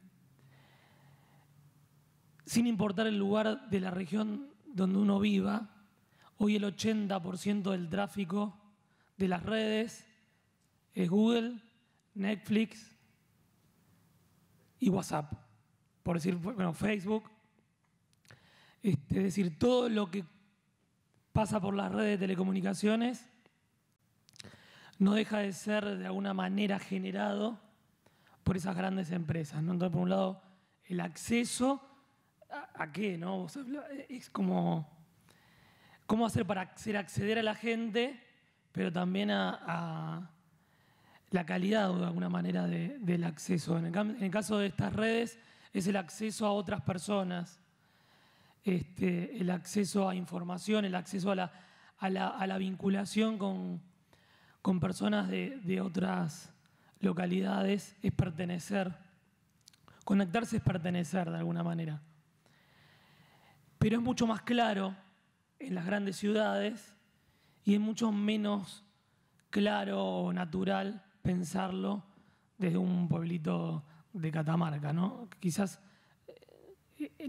sin importar el lugar de la región donde uno viva, hoy el 80% del tráfico de las redes es Google, Netflix y WhatsApp, por decir, bueno, Facebook. Es decir, todo lo que pasa por las redes de telecomunicaciones, no deja de ser de alguna manera generado por esas grandes empresas, ¿no? Entonces, por un lado, el acceso a qué, ¿no? O sea, es como cómo hacer para acceder a la gente, pero también a la calidad, de alguna manera, del acceso. En el caso de estas redes, es el acceso a otras personas, el acceso a información, el acceso a la vinculación con personas de otras localidades, es pertenecer. Conectarse es pertenecer, de alguna manera. Pero es mucho más claro en las grandes ciudades y es mucho menos claro o natural pensarlo desde un pueblito de Catamarca, ¿no? Quizás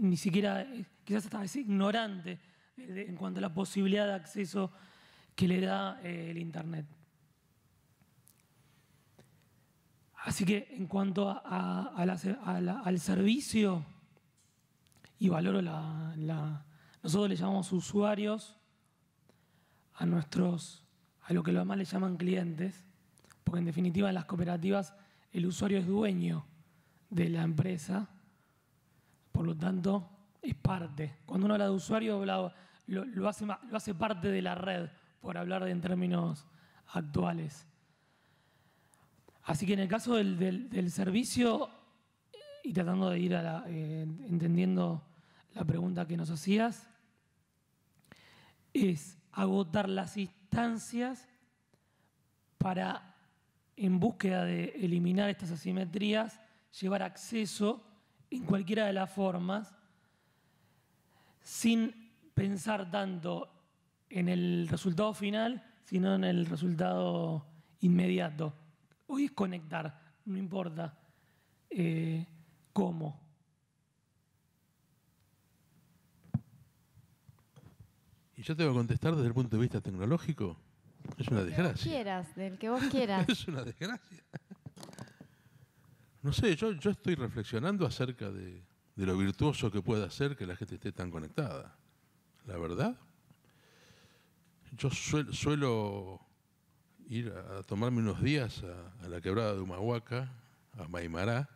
ni siquiera, quizás hasta es ignorante en cuanto a la posibilidad de acceso que le da el Internet. Así que en cuanto al servicio, y valoro nosotros le llamamos usuarios a lo que los demás le llaman clientes, porque en definitiva en las cooperativas el usuario es dueño de la empresa, por lo tanto es parte. Cuando uno habla de usuario lo hace parte de la red, por hablar en términos actuales. Así que en el caso del servicio, y tratando de ir entendiendo la pregunta que nos hacías, es agotar las instancias para, en búsqueda de eliminar estas asimetrías, llevar acceso en cualquiera de las formas, sin pensar tanto en el resultado final, sino en el resultado inmediato. Hoy es conectar, no importa cómo. Y yo tengo que contestar desde el punto de vista tecnológico. Es una desgracia. Del que vos quieras. Es una desgracia. No sé, yo estoy reflexionando acerca de lo virtuoso que puede hacer que la gente esté tan conectada. La verdad, yo suelo ir a tomarme unos días a la quebrada de Humahuaca, a Maimará,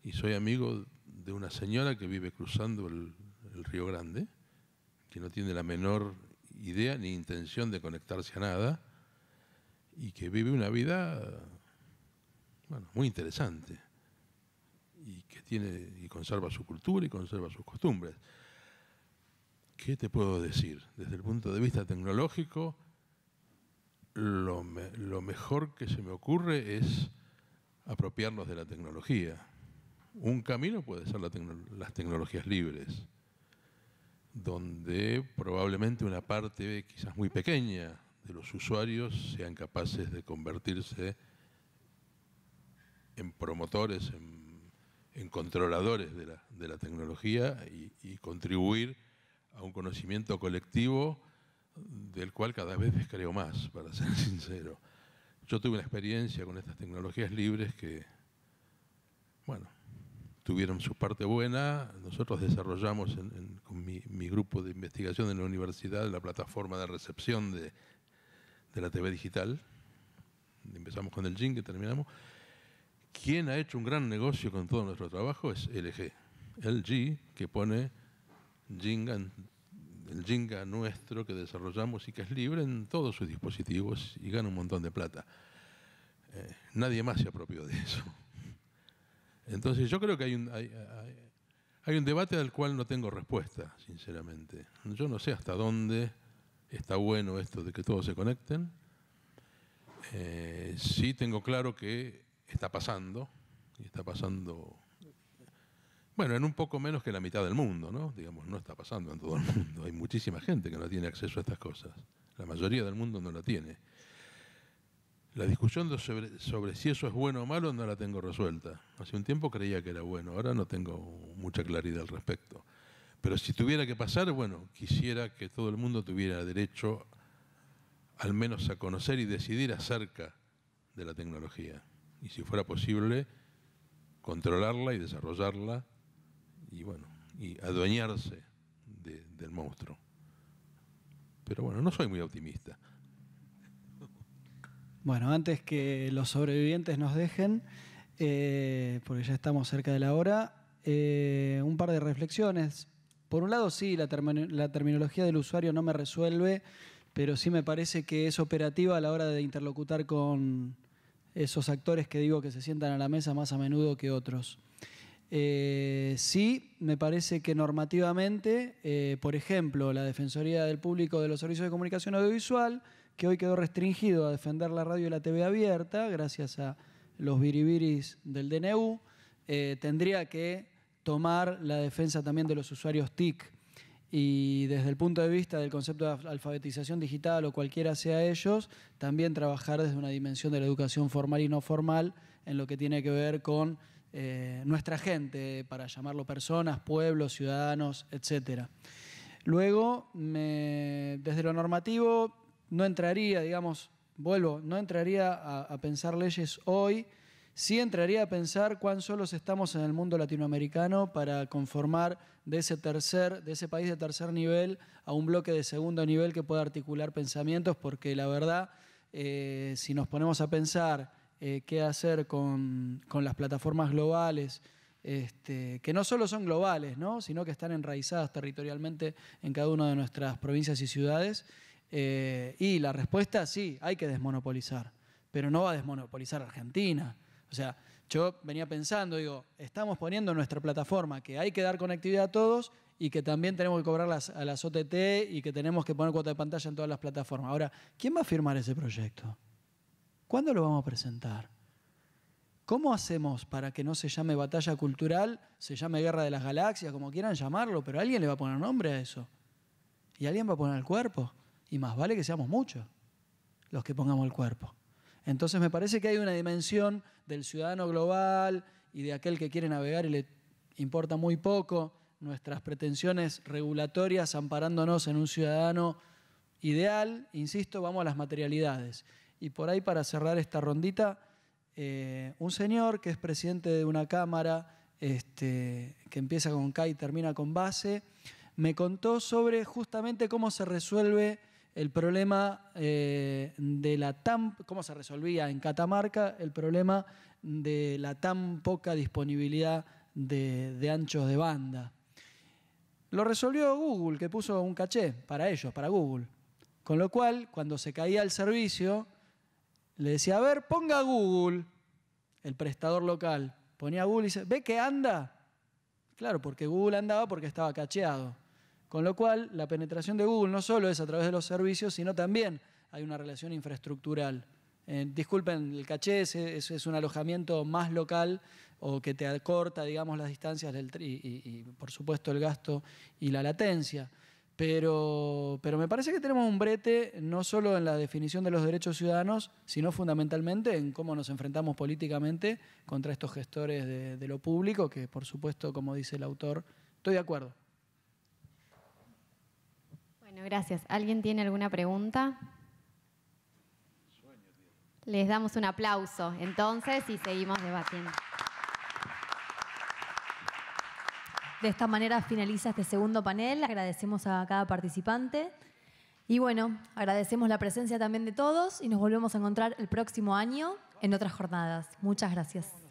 y soy amigo de una señora que vive cruzando el Río Grande, que no tiene la menor idea ni intención de conectarse a nada, y que vive una vida, bueno, muy interesante, y que y conserva su cultura y conserva sus costumbres. ¿Qué te puedo decir? Desde el punto de vista tecnológico, lo mejor que se me ocurre es apropiarnos de la tecnología. Un camino puede ser las tecnologías libres, donde probablemente una parte quizás muy pequeña de los usuarios sean capaces de convertirse en promotores, en controladores de la tecnología y contribuir a un conocimiento colectivo del cual cada vez descreo más, para ser sincero. Yo tuve una experiencia con estas tecnologías libres que, bueno, tuvieron su parte buena. Nosotros desarrollamos con mi grupo de investigación en la universidad la plataforma de recepción de la TV digital. Empezamos con el Jing, que terminamos. Quien ha hecho un gran negocio con todo nuestro trabajo es LG. LG, que pone el Jinga nuestro que desarrollamos y que es libre en todos sus dispositivos y gana un montón de plata. Nadie más se apropió de eso. Entonces yo creo que hay un debate al cual no tengo respuesta, sinceramente. Yo no sé hasta dónde está bueno esto de que todos se conecten. Sí tengo claro que está pasando, y está pasando, bueno, en un poco menos que la mitad del mundo, ¿no? Digamos, no está pasando en todo el mundo. Hay muchísima gente que no tiene acceso a estas cosas. La mayoría del mundo no la tiene. La discusión sobre si eso es bueno o malo no la tengo resuelta. Hace un tiempo creía que era bueno, ahora no tengo mucha claridad al respecto. Pero si tuviera que pasar, bueno, quisiera que todo el mundo tuviera derecho al menos a conocer y decidir acerca de la tecnología. Y si fuera posible, controlarla y desarrollarla y, bueno, y adueñarse del monstruo. pero bueno, no soy muy optimista. Bueno, antes que los sobrevivientes nos dejen, porque ya estamos cerca de la hora, un par de reflexiones. Por un lado, sí, la terminología del usuario no me resuelve, pero sí me parece que es operativa a la hora de interlocutar con esos actores que digo que se sientan a la mesa más a menudo que otros. Sí, me parece que normativamente, por ejemplo, la Defensoría del Público de los Servicios de Comunicación Audiovisual, que hoy quedó restringido a defender la radio y la TV abierta, gracias a los biribiris del DNU, tendría que tomar la defensa también de los usuarios TIC. Y desde el punto de vista del concepto de alfabetización digital o cualquiera sea ellos, también trabajar desde una dimensión de la educación formal y no formal en lo que tiene que ver con nuestra gente, para llamarlo personas, pueblos, ciudadanos, etc. Luego, desde lo normativo, no entraría, no entraría a pensar leyes hoy. Sí entraría a pensar cuán solos estamos en el mundo latinoamericano para conformar de ese país de tercer nivel a un bloque de segundo nivel que pueda articular pensamientos, porque la verdad, si nos ponemos a pensar qué hacer con las plataformas globales, que no solo son globales, ¿no?, sino que están enraizadas territorialmente en cada una de nuestras provincias y ciudades, y la respuesta, sí, hay que desmonopolizar, pero no va a desmonopolizar Argentina. O sea, yo venía pensando, estamos poniendo en nuestra plataforma que hay que dar conectividad a todos y que también tenemos que cobrar a las OTT y que tenemos que poner cuota de pantalla en todas las plataformas. Ahora, ¿quién va a firmar ese proyecto? ¿Cuándo lo vamos a presentar? ¿Cómo hacemos para que no se llame batalla cultural, se llame guerra de las galaxias, como quieran llamarlo, pero alguien le va a poner nombre a eso? Y alguien va a poner el cuerpo. Y más vale que seamos muchos los que pongamos el cuerpo. Entonces me parece que hay una dimensión del ciudadano global y de aquel que quiere navegar y le importa muy poco nuestras pretensiones regulatorias amparándonos en un ciudadano ideal. Insisto, vamos a las materialidades. Y por ahí, para cerrar esta rondita, un señor que es presidente de una cámara que empieza con K y termina con base, me contó sobre justamente cómo se resuelve el problema cómo se resolvía en Catamarca el problema de la tan poca disponibilidad de anchos de banda. Lo resolvió Google, que puso un caché para ellos, para Google. Con lo cual, cuando se caía el servicio, le decía, a ver, ponga Google, el prestador local. Ponía Google y dice, ¿ve que anda? Claro, porque Google andaba porque estaba cacheado. Con lo cual, la penetración de Google no solo es a través de los servicios, sino también hay una relación infraestructural. Disculpen, el caché es un alojamiento más local o que te acorta, digamos, las distancias y por supuesto, el gasto y la latencia. Pero me parece que tenemos un brete no solo en la definición de los derechos ciudadanos, sino fundamentalmente en cómo nos enfrentamos políticamente contra estos gestores de lo público, que por supuesto, como dice el autor, estoy de acuerdo. Bueno, gracias. ¿Alguien tiene alguna pregunta? Les damos un aplauso entonces y seguimos debatiendo. De esta manera finaliza este segundo panel. Agradecemos a cada participante. Y bueno, agradecemos la presencia también de todos y nos volvemos a encontrar el próximo año en otras jornadas. Muchas gracias.